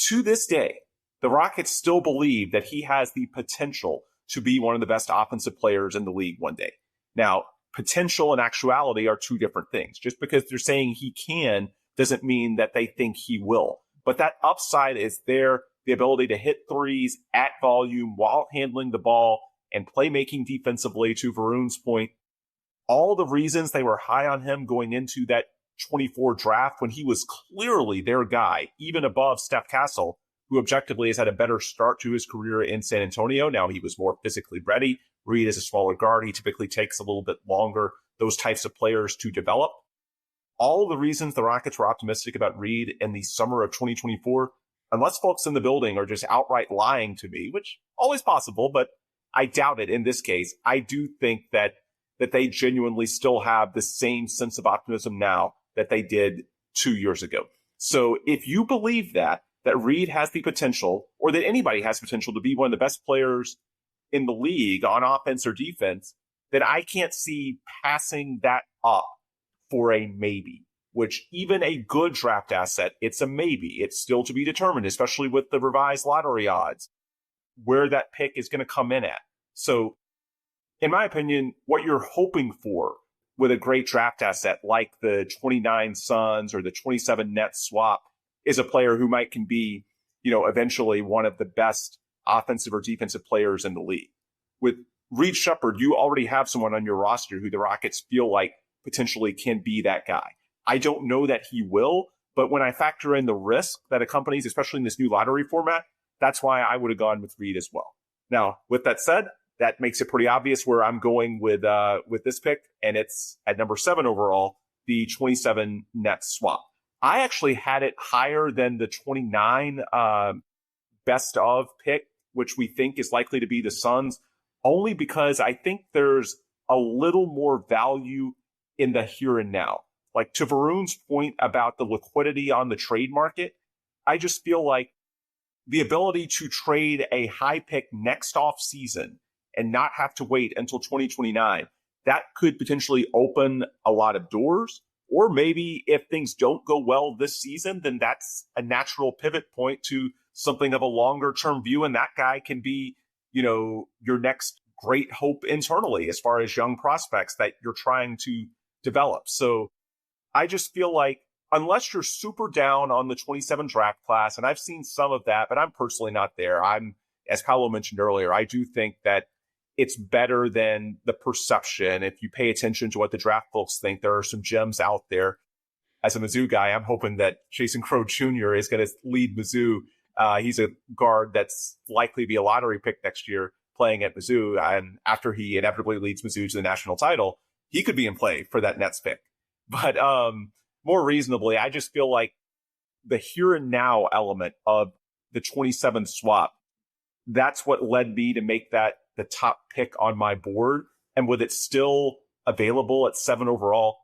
to this day, the Rockets still believe that he has the potential to be one of the best offensive players in the league one day. Now, potential and actuality are two different things. Just because they're saying he can doesn't mean that they think he will. But that upside is there, the ability to hit threes at volume while handling the ball and playmaking defensively, to Varun's point. All the reasons they were high on him going into that 24 draft when he was clearly their guy, even above Steph Castle, who objectively has had a better start to his career in San Antonio. Now he was more physically ready. Reed is a smaller guard. He typically takes a little bit longer, those types of players to develop. All the reasons the Rockets were optimistic about Reed in the summer of 2024, unless folks in the building are just outright lying to me, which always possible, but I doubt it in this case. I do think that they genuinely still have the same sense of optimism now that they did 2 years ago. So if you believe that Reed has the potential, or that anybody has potential to be one of the best players in the league on offense or defense, then I can't see passing that up for a maybe, which even a good draft asset, it's a maybe. It's still to be determined, especially with the revised lottery odds, where that pick is going to come in at. So in my opinion, what you're hoping for with a great draft asset like the 29 Suns or the 27 Nets swap is a player who can be, eventually one of the best offensive or defensive players in the league. With Reed Shepherd, you already have someone on your roster who the Rockets feel like potentially can be that guy. I don't know that he will, but when I factor in the risk that accompanies, especially in this new lottery format, that's why I would have gone with Reed as well. Now, with that said, that makes it pretty obvious where I'm going with this pick, and it's at number 7 overall, the 27 Nets swap. I actually had it higher than the 29 best of pick, which we think is likely to be the Suns, only because I think there's a little more value in the here and now. Like, to Varun's point about the liquidity on the trade market, I just feel like the ability to trade a high pick next off season and not have to wait until 2029, that could potentially open a lot of doors. Or maybe if things don't go well this season, then that's a natural pivot point to something of a longer term view. And that guy can be, your next great hope internally as far as young prospects that you're trying to develop. So I just feel like unless you're super down on the 27 draft class, and I've seen some of that, but I'm personally not there. As Paulo mentioned earlier, I do think that it's better than the perception. If you pay attention to what the draft folks think, there are some gems out there. As a Mizzou guy, I'm hoping that Jason Crow Jr. is going to lead Mizzou. He's a guard that's likely to be a lottery pick next year playing at Mizzou. And after he inevitably leads Mizzou to the national title, he could be in play for that Nets pick. But more reasonably, I just feel like the here and now element of the 27 swap, that's what led me to make that the top pick on my board. And with it still available at 7 overall,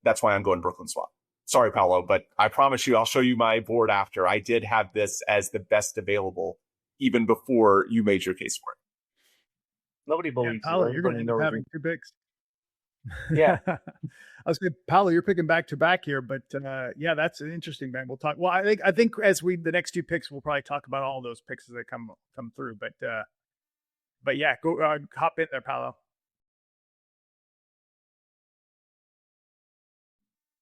that's why I'm going Brooklyn swap. Sorry, Paulo, but I promise you I'll show you my board after. I did have this as the best available even before you made your case for it. Nobody believes Paulo, you. you're going to end up having 2 picks. Yeah. I was going to, Paulo, you're picking back to back here, but yeah, that's an interesting, man. We'll talk. Well, I think as the next 2 picks, we'll probably talk about all those picks as they come through. But yeah, go hop in there, Paulo.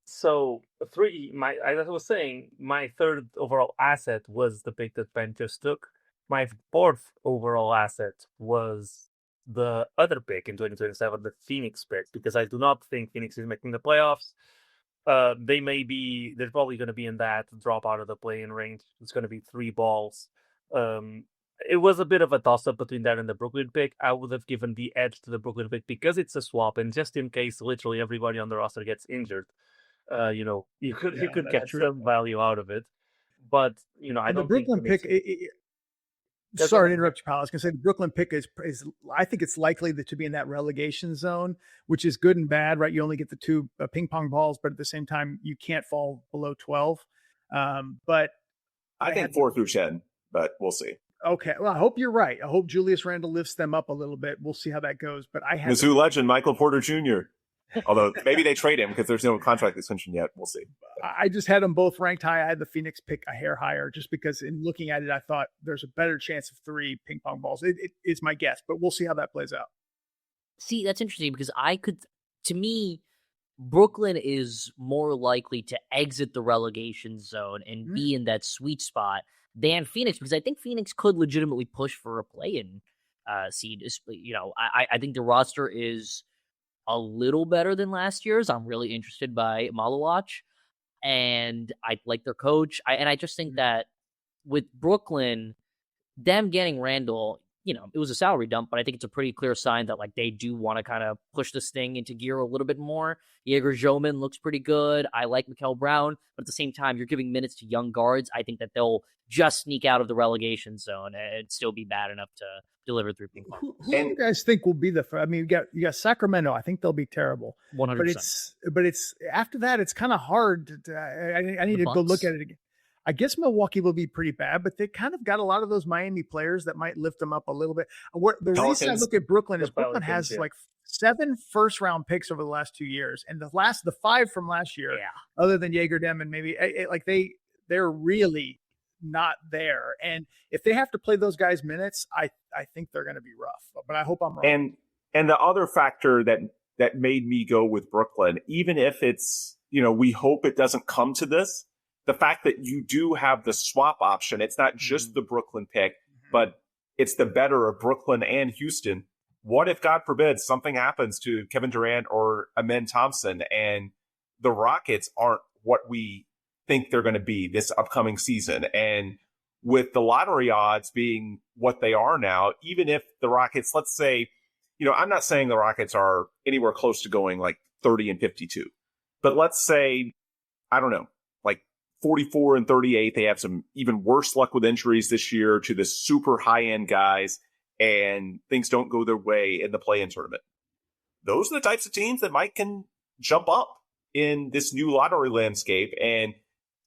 So as I was saying, my 3rd overall asset was the pick that Ben just took. My 4th overall asset was the other pick in 2027, the Phoenix pick, because I do not think Phoenix is making the playoffs. They're probably going to be in that drop out of the play-in range. It's going to be 3 balls. It was a bit of a toss-up between that and the Brooklyn pick. I would have given the edge to the Brooklyn pick because it's a swap, and just in case literally everybody on the roster gets injured, you could get some value out of it. But I don't think the Brooklyn pick. Sorry to interrupt you, Paulo. I was going to say the Brooklyn pick is I think it's likely to be in that relegation zone, which is good and bad, right? You only get the 2 ping pong balls, but at the same time, you can't fall below 12. But I think 4 through 10, but we'll see. Okay. Well, I hope you're right. I hope Julius Randle lifts them up a little bit. We'll see how that goes. But I have Mizzou legend Michael Porter Jr. Although maybe they trade him because there's no contract extension yet. We'll see. I just had them both ranked high. I had the Phoenix pick a hair higher just because in looking at it, I thought there's a better chance of 3 ping pong balls. It is my guess, but we'll see how that plays out. See, that's interesting because to me, Brooklyn is more likely to exit the relegation zone and be in that sweet spot than Phoenix, because I think Phoenix could legitimately push for a play-in seed. I think the roster is a little better than last year's. I'm really interested by Malawach, and I like their coach. I just think that with Brooklyn, them getting Randall, it was a salary dump, but I think it's a pretty clear sign that like they do want to kind of push this thing into gear a little bit more. Jaeger Joman looks pretty good. I like Mikel Brown, but at the same time, you're giving minutes to young guards. I think that they'll just sneak out of the relegation zone and still be bad enough to deliver through ping pong. Who do you guys think will be I mean, you got Sacramento. I think they'll be terrible. 100%. But it's after that, it's kind of hard. I need to go look at it again. I guess Milwaukee will be pretty bad, but they kind of got a lot of those Miami players that might lift them up a little bit. The reason I look at Brooklyn is Brooklyn has like 7 first-round picks over the last 2 years, and the 5 from last year, other than Jaeger Dem and maybe they're really not there. And if they have to play those guys minutes, I think they're going to be rough. But I hope I'm wrong. And the other factor that made me go with Brooklyn, even if it's we hope it doesn't come to this. The fact that you do have the swap option, it's not just the Brooklyn pick, but it's the better of Brooklyn and Houston. What if, God forbid, something happens to Kevin Durant or Amen Thompson and the Rockets aren't what we think they're going to be this upcoming season? And with the lottery odds being what they are now, even if the Rockets, let's say, I'm not saying the Rockets are anywhere close to going like 30-52, but let's say, I don't know, like 44-38. They have some even worse luck with injuries this year to the super high-end guys, and things don't go their way in the play-in tournament. Those are the types of teams that can jump up in this new lottery landscape. And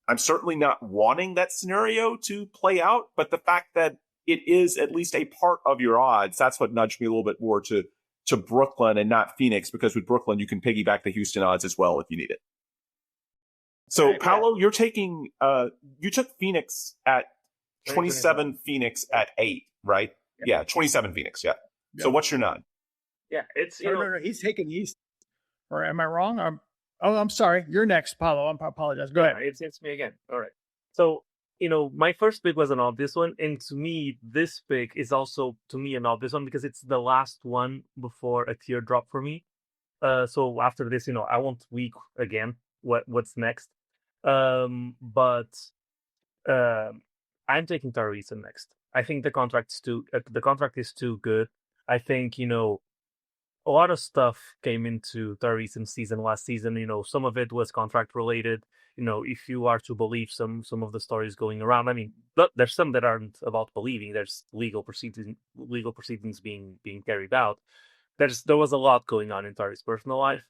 I'm certainly not wanting that scenario to play out, but the fact that it is at least a part of your odds, that's what nudged me a little bit more to Brooklyn and not Phoenix, because with Brooklyn, you can piggyback the Houston odds as well if you need it. So, Paulo, you're taking, you took Phoenix at 27, Phoenix at 8, right? Yeah, 27 Phoenix, yeah. So what's your nod? Yeah, it's, No, he's taking East. Or am I wrong? I'm sorry. You're next, Paulo. I apologize. Go ahead. It's me again. All right. So, my first pick was an obvious one. And to me, this pick is also, to me, an obvious one because it's the last one before a teardrop for me. So after this, I won't weak again what's next. But I'm taking Tyrese next. I think the contract is too good. I think, a lot of stuff came into Tyrese season last season. Some of it was contract related. If you are to believe some of the stories going around, I mean, but there's some that aren't about believing. There's legal proceedings being carried out. There was a lot going on in Tyrese's personal life.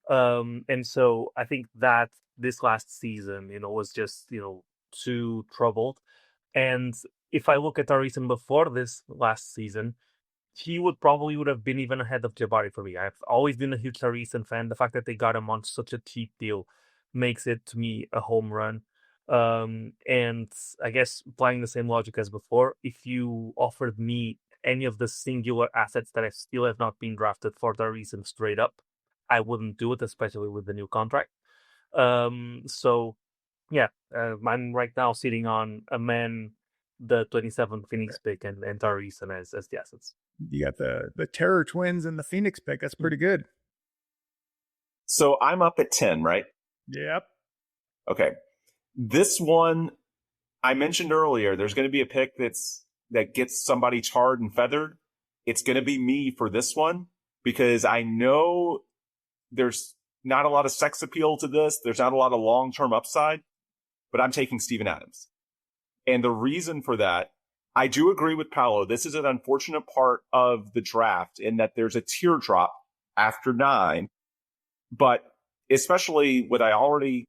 And so I think that this last season, was just, too troubled. And if I look at Tyrese before this last season, he would have been even ahead of Jabari for me. I've always been a huge Tyrese fan. The fact that they got him on such a cheap deal makes it, to me, a home run. And I guess applying the same logic as before, if you offered me any of the singular assets that I still have not been drafted for Tyrese straight up, I wouldn't do it, especially with the new contract. So, yeah, I'm right now sitting on the 27 Phoenix pick and Tyrese as the assets. You got the Terror Twins and the Phoenix pick. That's pretty good. So I'm up at 10, right? Yep. Okay. This one, I mentioned earlier, there's going to be a pick that gets somebody tarred and feathered. It's going to be me for this one because I know there's not a lot of sex appeal to this. There's not a lot of long-term upside, but I'm taking Steven Adams. And the reason for that, I do agree with Paulo. This is an unfortunate part of the draft in that there's a teardrop after 9, but especially with I already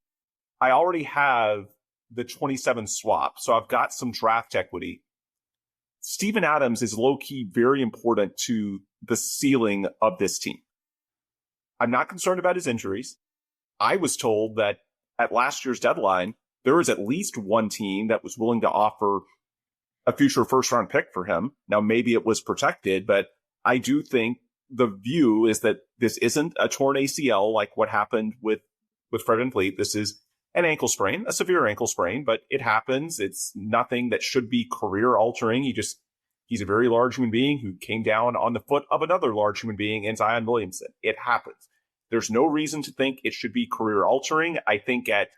have the 27 swap, so I've got some draft equity. Steven Adams is low-key very important to the ceiling of this team. I'm not concerned about his injuries. I was told that at last year's deadline, there was at least one team that was willing to offer a future first-round pick for him. Now, maybe it was protected, but I do think the view is that this isn't a torn ACL like what happened with Fred VanVleet. This is an ankle sprain, a severe ankle sprain, but it happens. It's nothing that should be career altering. He's a very large human being who came down on the foot of another large human being in Zion Williamson. It happens. There's no reason to think it should be career altering. I think at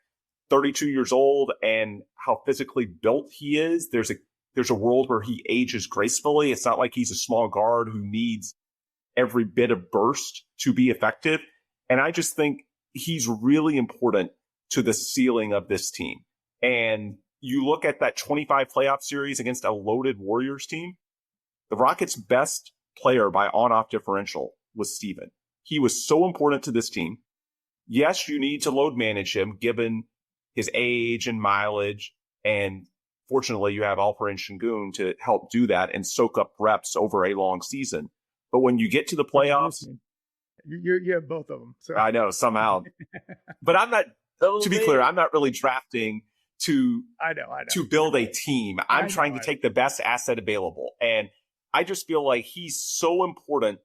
32 years old and how physically built he is, there's a world where he ages gracefully. It's not like he's a small guard who needs every bit of burst to be effective. And I just think he's really important to the ceiling of this team. And you look at that 25 playoff series against a loaded Warriors team, the Rockets' best player by on-off differential was Steven. He was so important to this team. Yes, you need to load manage him given his age and mileage. And fortunately, you have Alperen Sengun to help do that and soak up reps over a long season. But when you get to the playoffs, you have both of them. So. I know somehow, but I'm not, to be clear, I'm not really drafting to build a team. I'm trying to take the best asset available. And I just feel like he's so important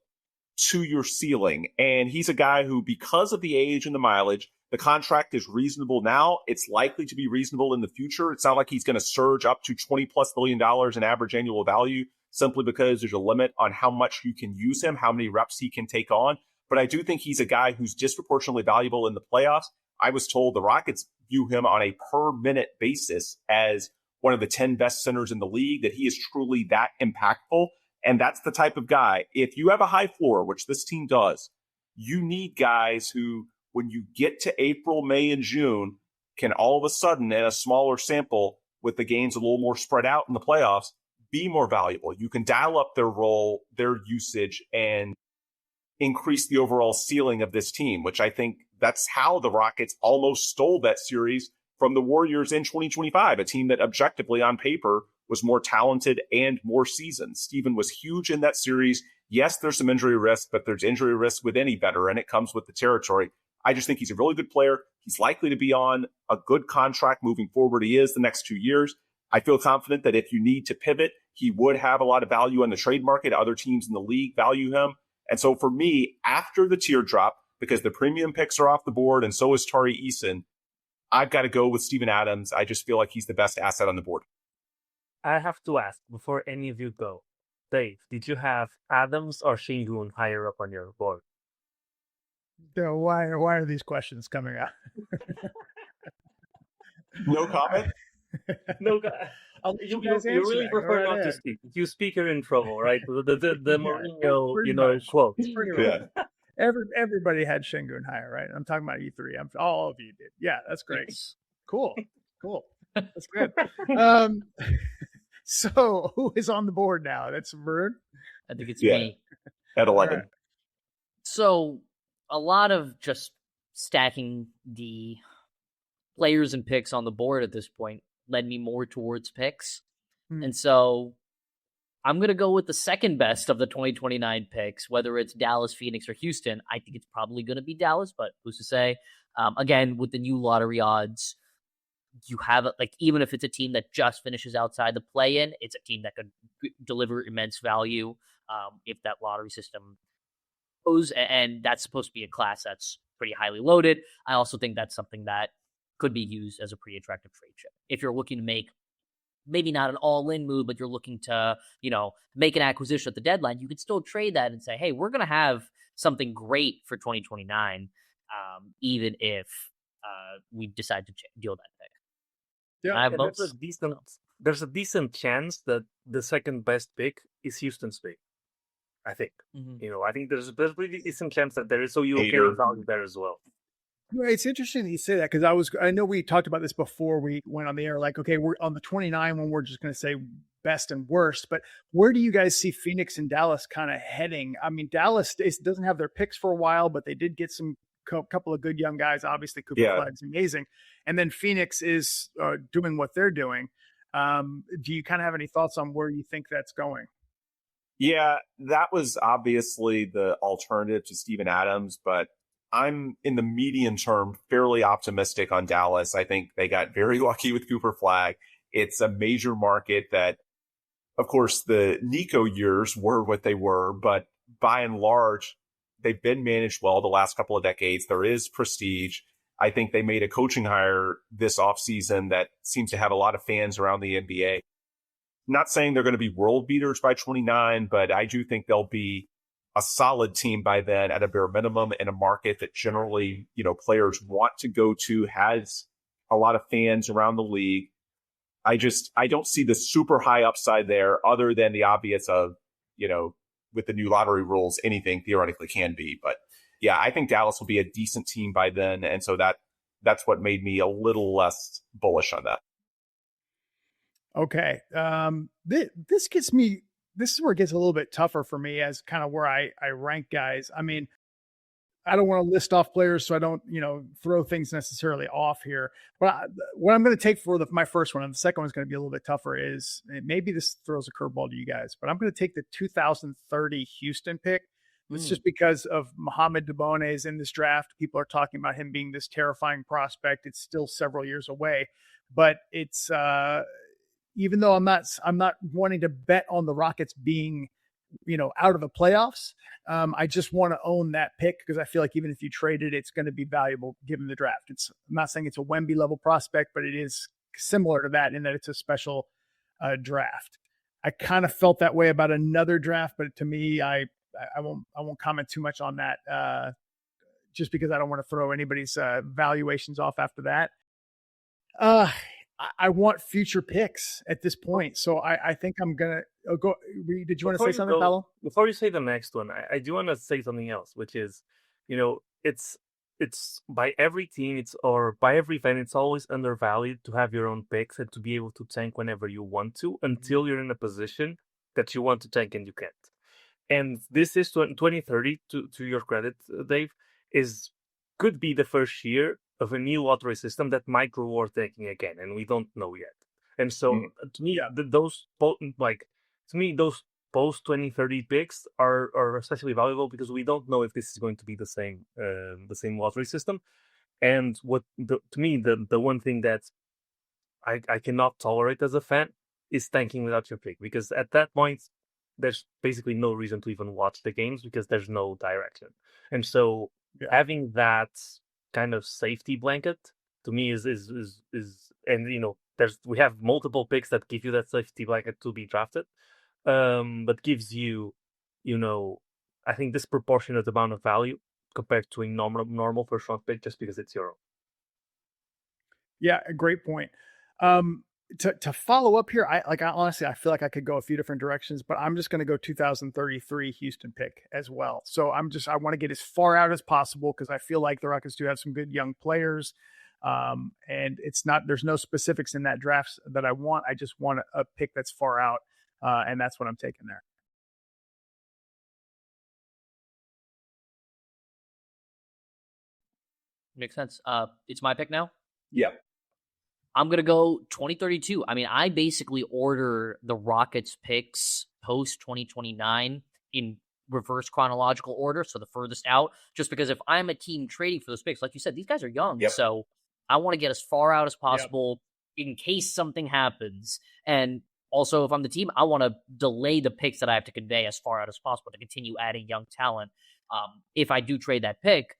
to your ceiling. And he's a guy who, because of the age and the mileage, the contract is reasonable now. It's likely to be reasonable in the future. It's not like he's going to surge up to $20+ billion in average annual value simply because there's a limit on how much you can use him, how many reps he can take on. But I do think he's a guy who's disproportionately valuable in the playoffs. I was told the Rockets view him on a per minute basis as one of the 10 best centers in the league, that he is truly that impactful. And that's the type of guy, if you have a high floor, which this team does, you need guys who, when you get to April, May, and June, can all of a sudden, in a smaller sample, with the games a little more spread out in the playoffs, be more valuable. You can dial up their role, their usage, and increase the overall ceiling of this team, which I think that's how the Rockets almost stole that series from the Warriors in 2025, a team that objectively on paper was more talented and more seasoned. Steven was huge in that series. Yes, there's some injury risk, but there's injury risk with any veteran. It comes with the territory. I just think he's a really good player. He's likely to be on a good contract moving forward. He is the next 2 years. I feel confident that if you need to pivot, he would have a lot of value on the trade market. Other teams in the league value him. And so for me, after the teardrop, because the premium picks are off the board and so is Tari Eason, I've got to go with Steven Adams. I just feel like he's the best asset on the board. I have to ask, before any of you go, Dave, did you have Adams or Sengun higher up on your board? So why are these questions coming out? No comment? No, you really prefer not to speak. If you speak, you're in trouble, right? The Mourinho, quote. Yeah. Everybody had Sengun higher, right? I'm talking about E3. All of you did. Yeah, that's great. Yes. Cool. That's good. So who is on the board now? That's Varun? I think it's me. At 11. Right. So a lot of just stacking the players and picks on the board at this point led me more towards picks. And so I'm going to go with the second best of the 2029 picks, whether it's Dallas, Phoenix, or Houston. I think it's probably going to be Dallas, but who's to say? Again, with the new lottery odds, you have even if it's a team that just finishes outside the play-in, it's a team that could deliver immense value if that lottery system goes, and that's supposed to be a class that's pretty highly loaded. I also think that's something that could be used as a pretty attractive trade chip. If you're looking to make maybe not an all-in move, but you're looking to, make an acquisition at the deadline, you could still trade that and say, hey, we're going to have something great for 2029, even if we decide to deal that pick. Yeah, there's a decent chance that the second best pick is Houston's pick. I think. I think there's a pretty decent chance that there is, so you will get value there as well. It's interesting that you say that, because I know we talked about this before we went on the air. Like, okay, we're on the 29 when we're just going to say best and worst, but where do you guys see Phoenix and Dallas kind of heading? I mean, Dallas doesn't have their picks for a while, but they did get some couple of good young guys. Obviously, Cooper Flagg's amazing, and then Phoenix is doing what they're doing. Do you kind of have any thoughts on where you think that's going? Yeah, that was obviously the alternative to Steven Adams, but I'm in the medium term fairly optimistic on Dallas. I think they got very lucky with Cooper Flagg. It's a major market that, of course, the Nico years were what they were, but by and large, they've been managed well the last couple of decades. There is prestige. I think they made a coaching hire this offseason that seems to have a lot of fans around the NBA. Not saying they're going to be world beaters by 29, but I do think they'll be a solid team by then at a bare minimum in a market that generally, players want to go to, has a lot of fans around the league. I don't see the super high upside there other than the obvious of, with the new lottery rules, anything theoretically can be. But yeah, I think Dallas will be a decent team by then. And so that's what made me a little less bullish on that. Okay. This is where it gets a little bit tougher for me as kind of where I rank guys. I mean, I don't want to list off players, so I don't, throw things necessarily off here. But what I'm going to take for my first one, and the second one's going to be a little bit tougher, is maybe this throws a curveball to you guys, but I'm going to take the 2030 Houston pick. It's just because of Mohamed DuBose is in this draft. People are talking about him being this terrifying prospect. It's still several years away, but it's even though I'm not wanting to bet on the Rockets being, out of the playoffs. I just want to own that pick because I feel like even if you trade it, it's going to be valuable given the draft. I'm not saying it's a Wemby level prospect, but it is similar to that in that it's a special draft. I kind of felt that way about another draft, but to me, I won't comment too much on that just because I don't want to throw anybody's valuations off after that. I want future picks at this point. So I think I'm going to go. Did you want to say something, Paulo? Before you say the next one, I do want to say something else, which is, it's by every team, by every fan, it's always undervalued to have your own picks and to be able to tank whenever you want to until you're in a position that you want to tank and you can't. And this is 2030, to your credit, Dave, could be the first year of a new lottery system that might reward tanking again, and we don't know yet. And so, to me, those post 2030 picks are especially valuable because we don't know if this is going to be the same lottery system. And to me, the one thing that I cannot tolerate as a fan is tanking without your pick, because at that point, there's basically no reason to even watch the games because there's no direction. And so having that kind of safety blanket to me is and we have multiple picks that give you that safety blanket to be drafted, but gives you I think disproportionate amount of value compared to a normal first round pick just because it's your own. Yeah, a great point. To follow up here, I honestly, I feel like I could go a few different directions, but I'm just going to go 2033 Houston pick as well. So I want to get as far out as possible because I feel like the Rockets do have some good young players. And there's no specifics in that draft that I want. I just want a pick that's far out. And that's what I'm taking there. Makes sense. It's my pick now. Yeah. I'm going to go 2032. I mean, I basically order the Rockets picks post 2029 in reverse chronological order, so the furthest out, just because if I'm a team trading for those picks, like you said, these guys are young, so I want to get as far out as possible in case something happens. And also, if I'm the team, I want to delay the picks that I have to convey as far out as possible to continue adding young talent. If I do trade that pick,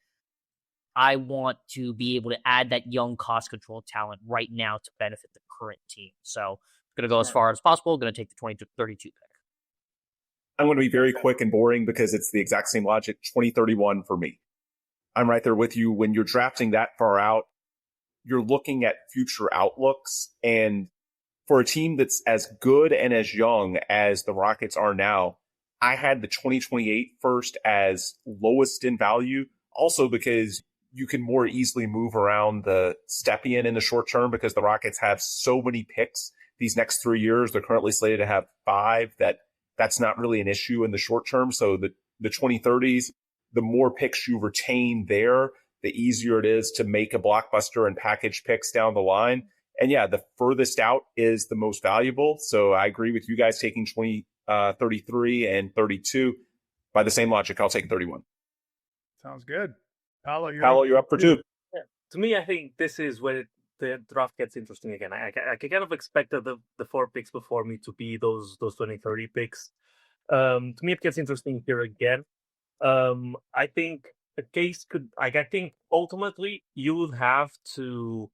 I want to be able to add that young cost control talent right now to benefit the current team. So I'm going to go as far as possible. I'm going to take the 2032 pick. I'm going to be very quick and boring because it's the exact same logic. 2031 for me. I'm right there with you. When you're drafting that far out, you're looking at future outlooks. And for a team that's as good and as young as the Rockets are now, I had the 2028 first as lowest in value. Also because you can more easily move around the Stepien in the short term because the Rockets have so many picks these next 3 years. They're currently slated to have 5 that's not really an issue in the short term. So the 2030s, the more picks you retain there, the easier it is to make a blockbuster and package picks down the line. And yeah, the furthest out is the most valuable. So I agree with you guys taking 33 and 32. By the same logic, I'll take 31. Sounds good. Paulo, you're up for 2. Yeah. To me, I think this is where the draft gets interesting again. I kind of expected the 4 picks before me to be those 2030 picks. To me, it gets interesting here again I think a case could, like, I think ultimately you would have to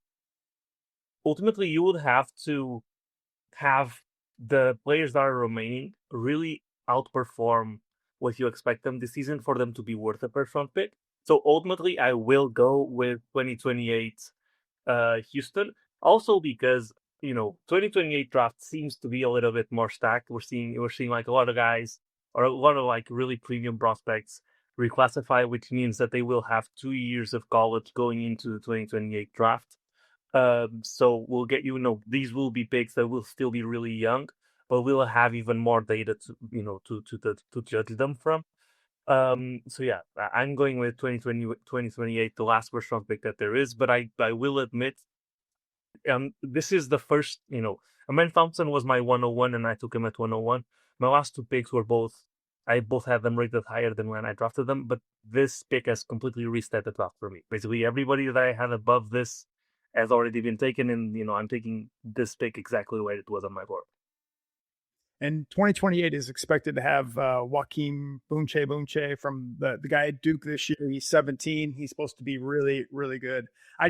have the players that are remaining really outperform what you expect them this season for them to be worth a first round pick. So ultimately, I will go with 2028 Houston. Also because 2028 draft seems to be a little bit more stacked. We're seeing like a lot of guys or a lot of like really premium prospects reclassify, which means that they will have 2 years of college going into the 2028 draft. So we'll get these will be picks that will still be really young, but we'll have even more data to judge them from. So yeah, I'm going with 2028, the last first round pick that there is. But I will admit, this is the first. Amen Thompson was my 101, and I took him at 101. My last two picks were I both had them rated higher than when I drafted them, but this pick has completely reset the draft for me. Basically, everybody that I had above this has already been taken, and I'm taking this pick exactly where it was on my board. And 2028 is expected to have Joaquim Bunche from the guy at Duke this year. He's 17. He's supposed to be really, really good. I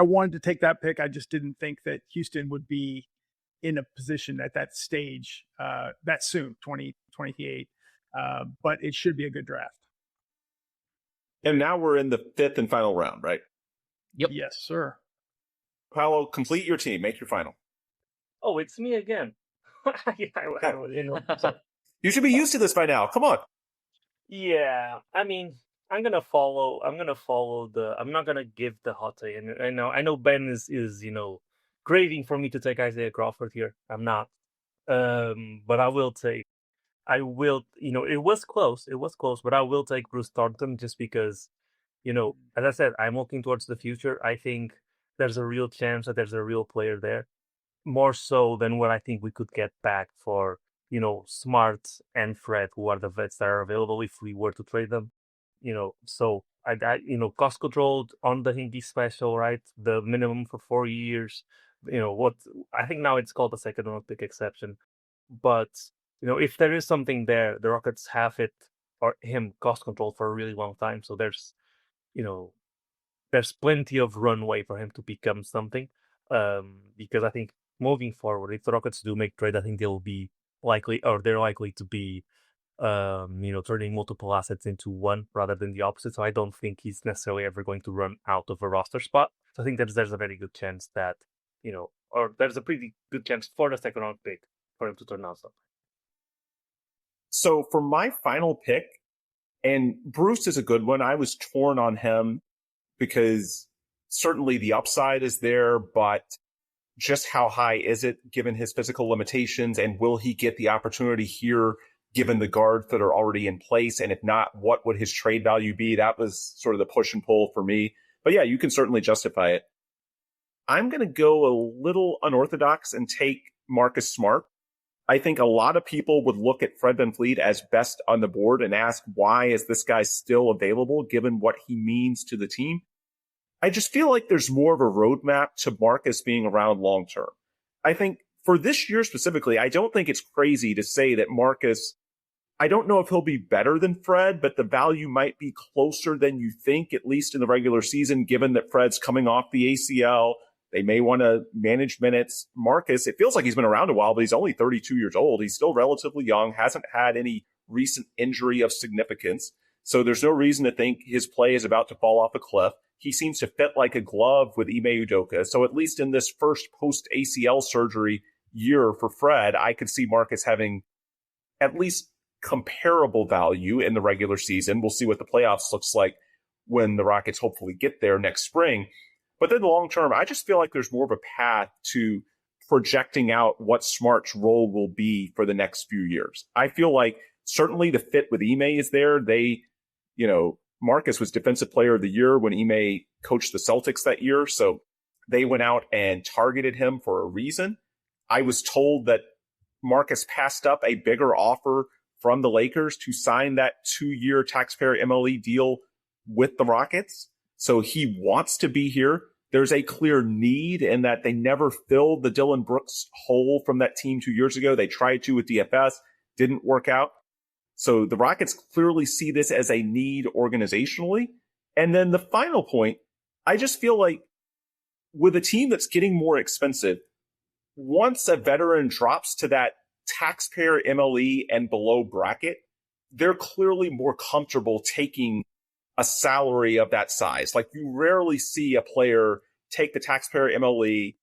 wanted to take that pick. I just didn't think that Houston would be in a position at that stage that soon, 2028. But it should be a good draft. And now we're in the fifth and final round, right? Yep. Yes, sir. Paulo, complete your team. Make your final. Oh, it's me again. You should be used to this by now. Come on. Yeah, I mean, I'm gonna follow I'm not gonna give the hot take. And I know Ben is craving for me to take Isaiah Crawford here. I'm not. But it was close, but I will take Bruce Thornton just because, as I said, I'm looking towards the future. I think there's a real chance that there's a real player there, more so than what I think we could get back for, Smart and Fred, who are the vets that are available if we were to trade them. So I cost controlled on the Hindi special, right? The minimum for 4 years. What I think now it's called a second round pick exception. But, if there is something there, the Rockets have it or him cost controlled for a really long time. So there's plenty of runway for him to become something. Because I think moving forward, if the Rockets do make trade, I think they're likely to be, turning multiple assets into one rather than the opposite. So I don't think he's necessarily ever going to run out of a roster spot. So I think there's a very good chance that, or there's a pretty good chance for the second round pick for him to turn out something. So for my final pick, and Bruce is a good one. I was torn on him because certainly the upside is there, but just how high is it given his physical limitations, and will he get the opportunity here given the guards that are already in place? And if not, what would his trade value be? That was sort of the push and pull for me. But yeah, you can certainly justify it. I'm going to go a little unorthodox and take Marcus Smart. I think a lot of people would look at Fred VanVleet as best on the board and ask, why is this guy still available given what he means to the team? I just feel like there's more of a roadmap to Marcus being around long term. I think for this year specifically, I don't think it's crazy to say that Marcus, I don't know if he'll be better than Fred, but the value might be closer than you think, at least in the regular season, given that Fred's coming off the ACL. They may want to manage minutes. Marcus, it feels like he's been around a while, but he's only 32 years old. He's still relatively young, hasn't had any recent injury of significance. So there's no reason to think his play is about to fall off a cliff. He seems to fit like a glove with Ime Udoka. So at least in this first post-ACL surgery year for Fred, I could see Marcus having at least comparable value in the regular season. We'll see what the playoffs looks like when the Rockets hopefully get there next spring. But then the long term, I just feel like there's more of a path to projecting out what Smart's role will be for the next few years. I feel like certainly the fit with Ime is there. Marcus was Defensive Player of the Year when Ime coached the Celtics that year. So they went out and targeted him for a reason. I was told that Marcus passed up a bigger offer from the Lakers to sign that 2-year taxpayer MLE deal with the Rockets. So he wants to be here. There's a clear need in that they never filled the Dylan Brooks hole from that team 2 years ago. They tried to with DFS, didn't work out. So the Rockets clearly see this as a need organizationally. And then the final point, I just feel like with a team that's getting more expensive, once a veteran drops to that taxpayer MLE and below bracket, they're clearly more comfortable taking a salary of that size. Like, you rarely see a player take the taxpayer MLE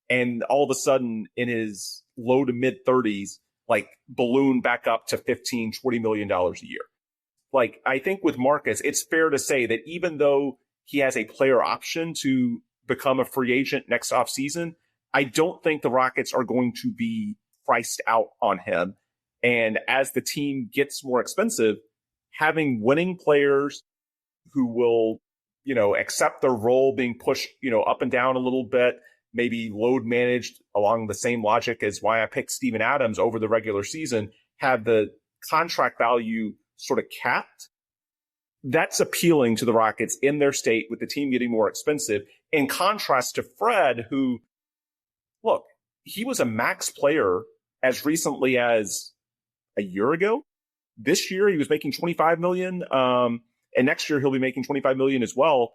and all of a sudden in his low to mid 30s, like, balloon back up to $15-20 million a year. Like, I think with Marcus, it's fair to say that even though he has a player option to become a free agent next offseason, I don't think the Rockets are going to be priced out on him. And as the team gets more expensive, having winning players who will, accept their role being pushed, up and down a little bit, maybe load managed along the same logic as why I picked Steven Adams over the regular season, have the contract value sort of capped. That's appealing to the Rockets in their state with the team getting more expensive, in contrast to Fred, who, look, he was a max player as recently as a year ago. This year he was making $25 million. And next year he'll be making $25 million as well.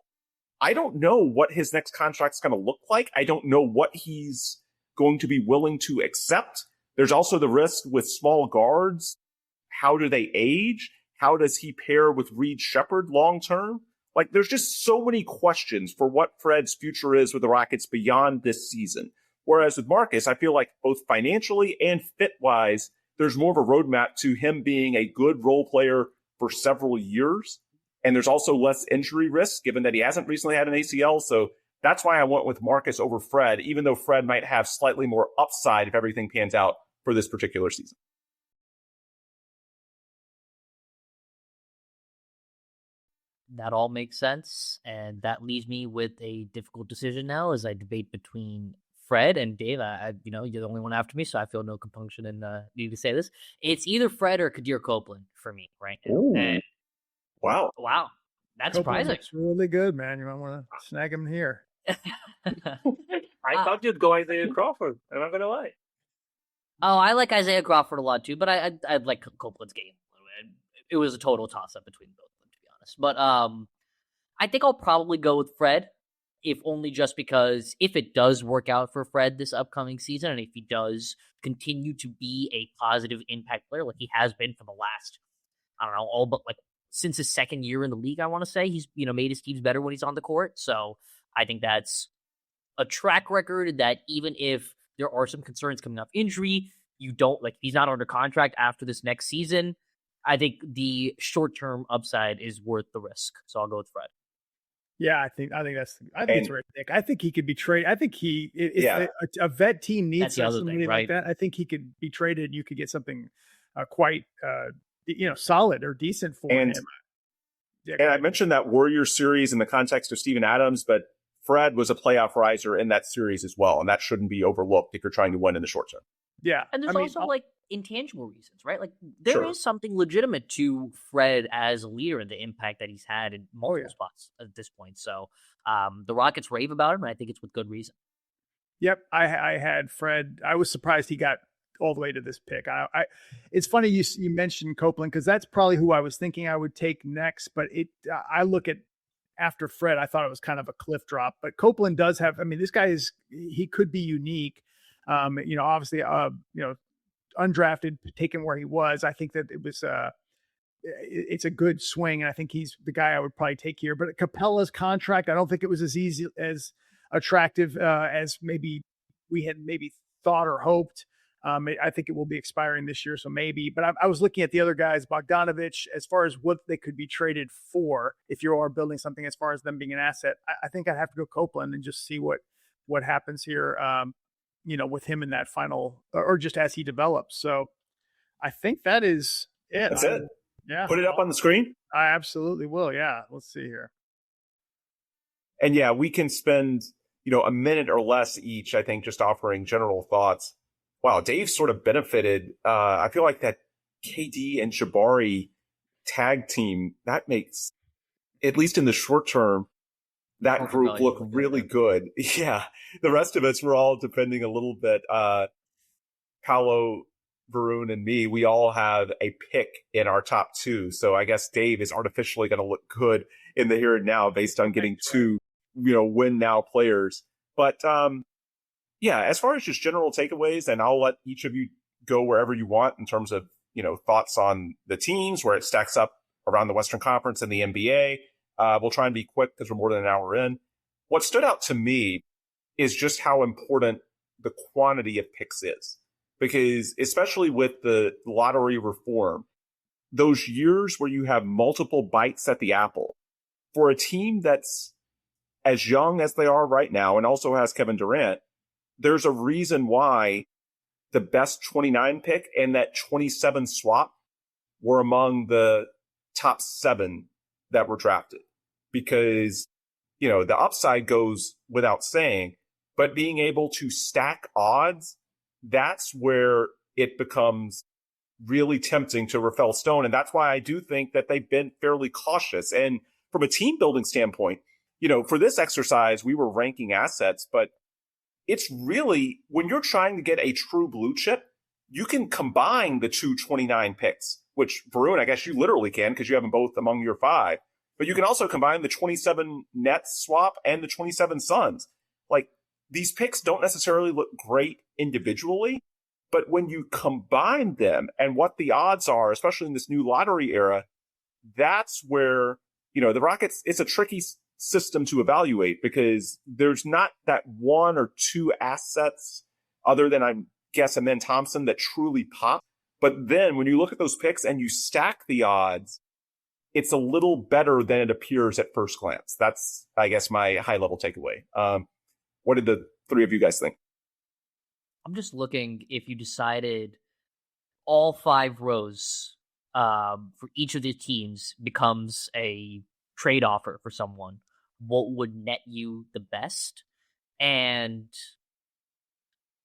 I don't know what his next contract's going to look like. I don't know what he's going to be willing to accept. There's also the risk with small guards. How do they age? How does he pair with Reed Shepherd long term? Like, there's just so many questions for what Fred's future is with the Rockets beyond this season. Whereas with Marcus, I feel like both financially and fit-wise, there's more of a roadmap to him being a good role player for several years. And there's also less injury risk, given that he hasn't recently had an ACL. So that's why I went with Marcus over Fred, even though Fred might have slightly more upside if everything pans out for this particular season. That all makes sense. And that leaves me with a difficult decision now as I debate between Fred and Dave. You're the only one after me, so I feel no compunction in needing to say this. It's either Fred or Kadir Copeland for me right now. And Wow. That's Copeland surprising. looks really good, man. You might want to snag him here. I thought you'd go Isaiah Crawford. I'm not gonna lie. Oh, I like Isaiah Crawford a lot too, but I like Copeland's game. It was a total toss-up between both of them, to be honest. But I think I'll probably go with Fred, if only just because if it does work out for Fred this upcoming season, and if he does continue to be a positive impact player like he has been for the last, I don't know, all but like since his second year in the league, I want to say, he's made his teams better when he's on the court. So I think that's a track record that even if there are some concerns coming off injury, he's not under contract after this next season. I think the short-term upside is worth the risk. So I'll go with Fred. Yeah, I think it's right, Nick. I think he could be traded. I think a vet team needs somebody like that. I think he could be traded. You could get something quite solid or decent for him. And I mentioned that Warrior series in the context of Steven Adams, but Fred was a playoff riser in that series as well, and that shouldn't be overlooked if you're trying to win in the short term. Yeah, and there's also intangible reasons, right? Like there is something legitimate to Fred as a leader and the impact that he's had in multiple spots at this point. So the Rockets rave about him, and I think it's with good reason. Yep, I had Fred. I was surprised he got all the way to this pick. It's funny you mentioned Copeland because that's probably who I was thinking I would take next. But I look at after Fred, I thought it was kind of a cliff drop. But Copeland does have. I mean, this guy he could be unique. Obviously, undrafted, taken where he was. I think that it was it's a good swing, and I think he's the guy I would probably take here. But Capella's contract, I don't think it was as attractive as maybe we had thought or hoped. I think it will be expiring this year, so maybe. But I was looking at the other guys, Bogdanovich, as far as what they could be traded for. If you are building something as far as them being an asset, I think I'd have to go Copeland and just see what happens here. With him in that final, or just as he develops. So I think that is it. That's it. Yeah. Put it up on the screen. I absolutely will. Yeah. Let's see here. And yeah, we can spend, a minute or less each, I think, just offering general thoughts. Wow. Dave sort of benefited. I feel like that KD and Jabari tag team, that makes, at least in the short term, that group look really good. Yeah. The rest of us were all depending a little bit. Paulo, Varun and me, we all have a pick in our top 2. So I guess Dave is artificially going to look good in the here and now based on getting 2, win now players. But yeah, as far as just general takeaways, and I'll let each of you go wherever you want in terms of, thoughts on the teams, where it stacks up around the Western Conference and the NBA. We'll try and be quick because we're more than an hour in. What stood out to me is just how important the quantity of picks is. Because especially with the lottery reform, those years where you have multiple bites at the apple, for a team that's as young as they are right now and also has Kevin Durant, there's a reason why the best 29 pick and that 27 swap were among the top 7 that were drafted. Because, the upside goes without saying, but being able to stack odds, that's where it becomes really tempting to Rafael Stone. And that's why I do think that they've been fairly cautious. And from a team building standpoint, for this exercise, we were ranking assets, but it's really, when you're trying to get a true blue chip, you can combine the 229 picks, which Varun, I guess you literally can because you have them both among your 5. But you can also combine the 27 Nets swap and the 27 Suns. Like, these picks don't necessarily look great individually, but when you combine them and what the odds are, especially in this new lottery era, that's where, the Rockets, it's a tricky system to evaluate because there's not that 1 or 2 assets other than, I guess, Amen Thompson that truly pop. But then when you look at those picks and you stack the odds, it's a little better than it appears at first glance. That's, I guess, my high-level takeaway. What did the 3 of you guys think? I'm just looking if you decided all 5 rows for each of the teams becomes a trade offer for someone, what would net you the best? And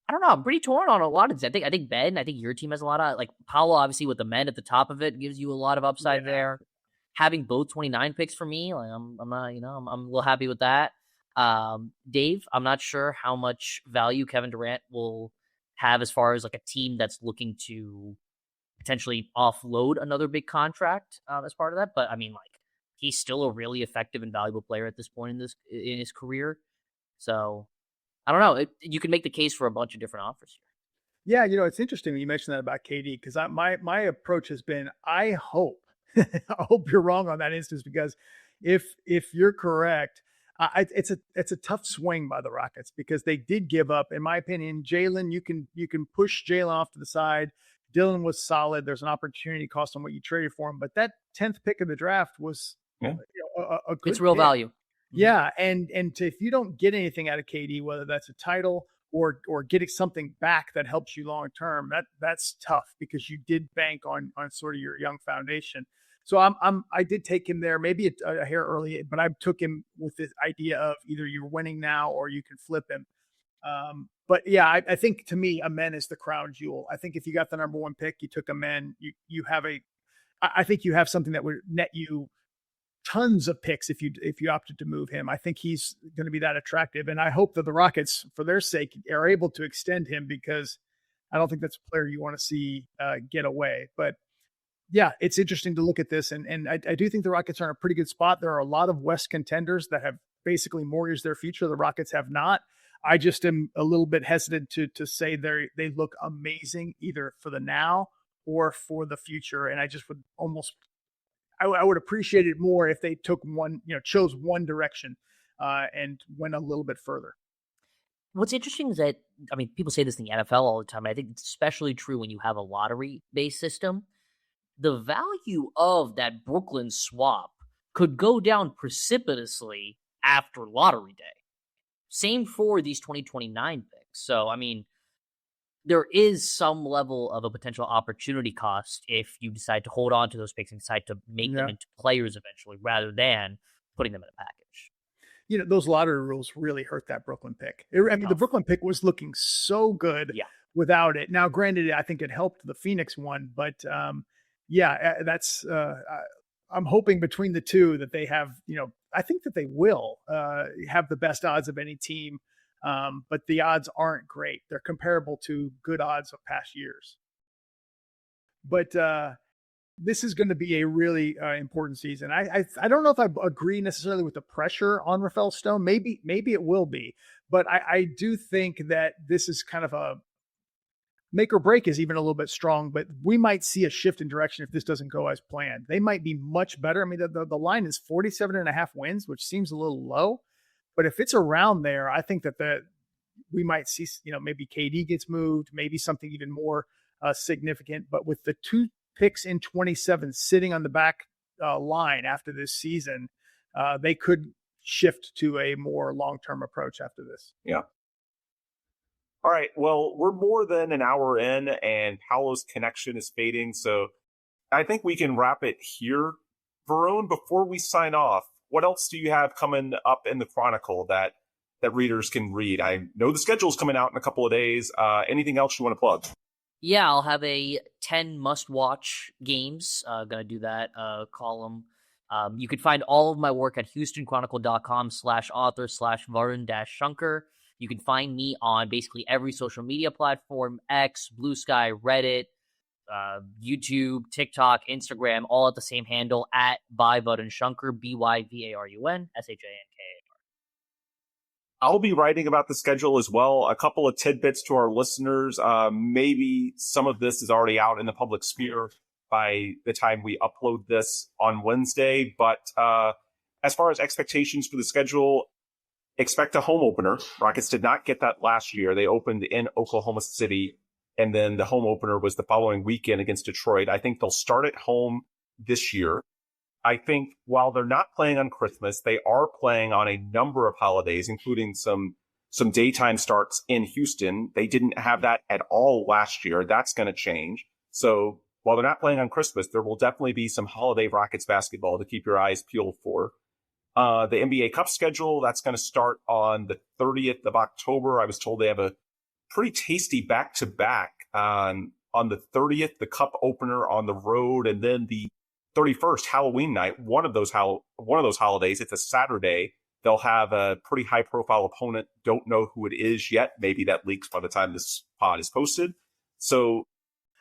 I don't know. I'm pretty torn on a lot of things. I think Ben, I think your team has a lot of, like, Paulo, obviously, with the men at the top of it gives you a lot of upside there. Having both 29 picks for me, like, I'm not, I'm a little happy with that. Dave, I'm not sure how much value Kevin Durant will have as far as like a team that's looking to potentially offload another big contract as part of that. But I mean, like, he's still a really effective and valuable player at this point in his career. So I don't know. You can make the case for a bunch of different offers Yeah, here. it's interesting when you mentioned that about KD because my approach has been, I hope I hope you're wrong on that instance because if you're correct, it's a tough swing by the Rockets because they did give up, in my opinion. Jalen, you can push Jalen off to the side. Dylan was solid. There's an opportunity cost on what you traded for him, but that 10th pick of the draft was a good it's real pick. value. Yeah, and if you don't get anything out of KD, whether that's a title or getting something back that helps you long term, that's tough because you did bank on sort of your young foundation. So I did take him there, maybe a hair early, but I took him with this idea of either you're winning now or you can flip him. But yeah, I think to me, Amen is the crown jewel. I think if you got the number 1 pick, you took Amen, you have I think you have something that would net you tons of picks if you opted to move him. I think he's going to be that attractive, and I hope that the Rockets, for their sake, are able to extend him because I don't think that's a player you want to see get away. But yeah, it's interesting to look at this, and I do think the Rockets are in a pretty good spot. There are a lot of West contenders that have basically mortgaged their future. The Rockets have not. I just am a little bit hesitant to say they look amazing either for the now or for the future, and I just would almost. I would appreciate it more if they took chose one direction and went a little bit further. What's interesting is that, I mean, people say this in the NFL all the time. And I think it's especially true when you have a lottery-based system. The value of that Brooklyn swap could go down precipitously after lottery day. Same for these 2029 picks. So, I mean, there is some level of a potential opportunity cost if you decide to hold on to those picks and decide to make them into players eventually rather than putting them in a package. Those lottery rules really hurt that Brooklyn pick. The Brooklyn pick was looking so good without it. Now, granted, I think it helped the Phoenix one, but that's I'm hoping between the two that they have, I think that they will have the best odds of any team. But the odds aren't great. They're comparable to good odds of past years. but this is going to be a really important season. I don't know if I agree necessarily with the pressure on Rafael Stone. Maybe it will be, but I do think that this is kind of a make or break is even a little bit strong, but we might see a shift in direction if this doesn't go as planned. They might be much better. I mean, the line is 47.5 wins, which seems a little low, but if it's around there, I think that we might see, maybe KD gets moved, maybe something even more significant. But with the 2 picks in 27 sitting on the back line after this season, they could shift to a more long-term approach after this. Yeah. All right. Well, we're more than an hour in and Paulo's connection is fading. So I think we can wrap it here. Varun, before we sign off, what else do you have coming up in the Chronicle that readers can read? I know the schedule's coming out in a couple of days. Anything else you want to plug? Yeah, I'll have a 10 must-watch games. Gonna do that column. You can find all of my work at HoustonChronicle.com/author/Varun-Shankar. You can find me on basically every social media platform, X, Blue Sky, Reddit, YouTube, TikTok, Instagram, all at the same handle, at Varun Shankar, BYVARUN SHANKAR. I'll be writing about the schedule as well. A couple of tidbits to our listeners. Maybe some of this is already out in the public sphere by the time we upload this on Wednesday. But as far as expectations for the schedule, expect a home opener. Rockets did not get that last year. They opened in Oklahoma City, and then the home opener was the following weekend against Detroit. I think they'll start at home this year. I think while they're not playing on Christmas, they are playing on a number of holidays, including some daytime starts in Houston. They didn't have that at all last year. That's going to change. So while they're not playing on Christmas, there will definitely be some holiday Rockets basketball to keep your eyes peeled for. The NBA Cup schedule, that's going to start on the 30th of October. I was told they have a pretty tasty back-to-back on the 30th, the Cup opener on the road, and then the 31st, Halloween night, one of those holidays. It's a Saturday. They'll have a pretty high-profile opponent. Don't know who it is yet. Maybe that leaks by the time this pod is posted. So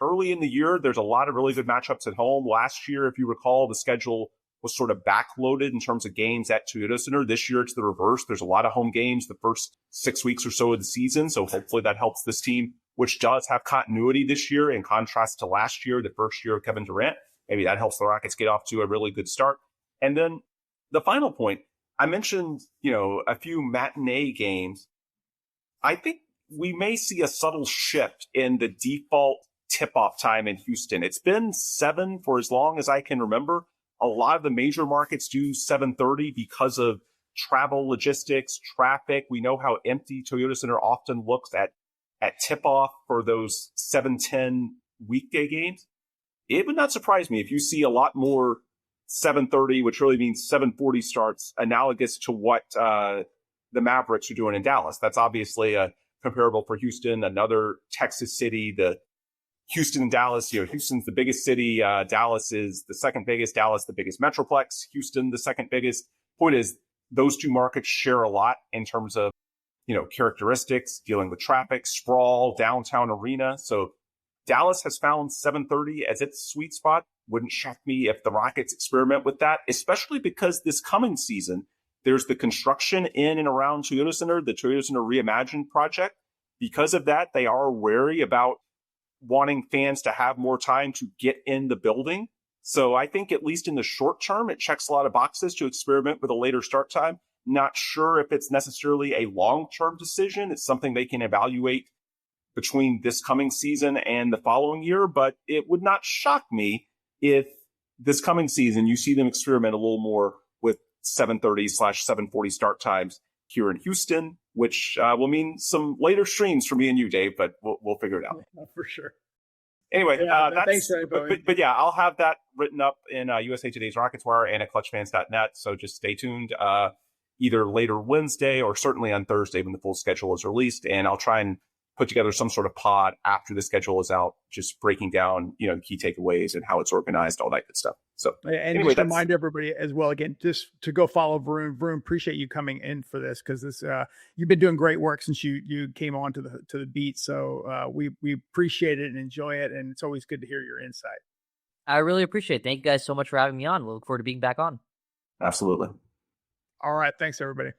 early in the year, there's a lot of really good matchups at home. Last year, if you recall, the schedule was sort of backloaded in terms of games at Toyota Center. This year, it's the reverse. There's a lot of home games the first 6 weeks or so of the season. So hopefully that helps this team, which does have continuity this year in contrast to last year, the first year of Kevin Durant. Maybe that helps the Rockets get off to a really good start. And then the final point, I mentioned, a few matinee games. I think we may see a subtle shift in the default tip-off time in Houston. It's been 7 for as long as I can remember. A lot of the major markets do 7:30 because of travel, logistics, traffic. We know how empty Toyota Center often looks at tip-off for those 7:10 weekday games. It would not surprise me if you see a lot more 7:30, which really means 7:40 starts, analogous to what the Mavericks are doing in Dallas. That's obviously comparable for Houston, another Texas city. The Houston and Dallas, Houston's the biggest city. Dallas is the second biggest. Dallas, the biggest metroplex. Houston, the second biggest. Point is, those two markets share a lot in terms of, characteristics, dealing with traffic, sprawl, downtown arena. So Dallas has found 7:30 as its sweet spot. Wouldn't shock me if the Rockets experiment with that, especially because this coming season, there's the construction in and around Toyota Center, the Toyota Center Reimagined project. Because of that, they are wary about wanting fans to have more time to get in the building. So I think at least in the short term, it checks a lot of boxes to experiment with a later start time. Not sure if it's necessarily a long-term decision. It's something they can evaluate between this coming season and the following year, but it would not shock me if this coming season you see them experiment a little more with 7:30/7:40 start times here in Houston, which will mean some later streams for me and you, Dave, but we'll figure it out. For sure. Anyway, thanks, but yeah, I'll have that written up in USA Today's Rockets Wire and at clutchfans.net. So just stay tuned either later Wednesday or certainly on Thursday when the full schedule is released. And I'll try and put together some sort of pod after the schedule is out, just breaking down, the key takeaways and how it's organized, all that good stuff. So and anyway, just remind everybody as well, again, just to go follow Varun. Varun, appreciate you coming in for this, because this you've been doing great work since you came on to the beat. So we appreciate it and enjoy it, and it's always good to hear your insight. I really appreciate it. Thank you guys so much for having me on. We look forward to being back on. Absolutely. All right. Thanks, everybody.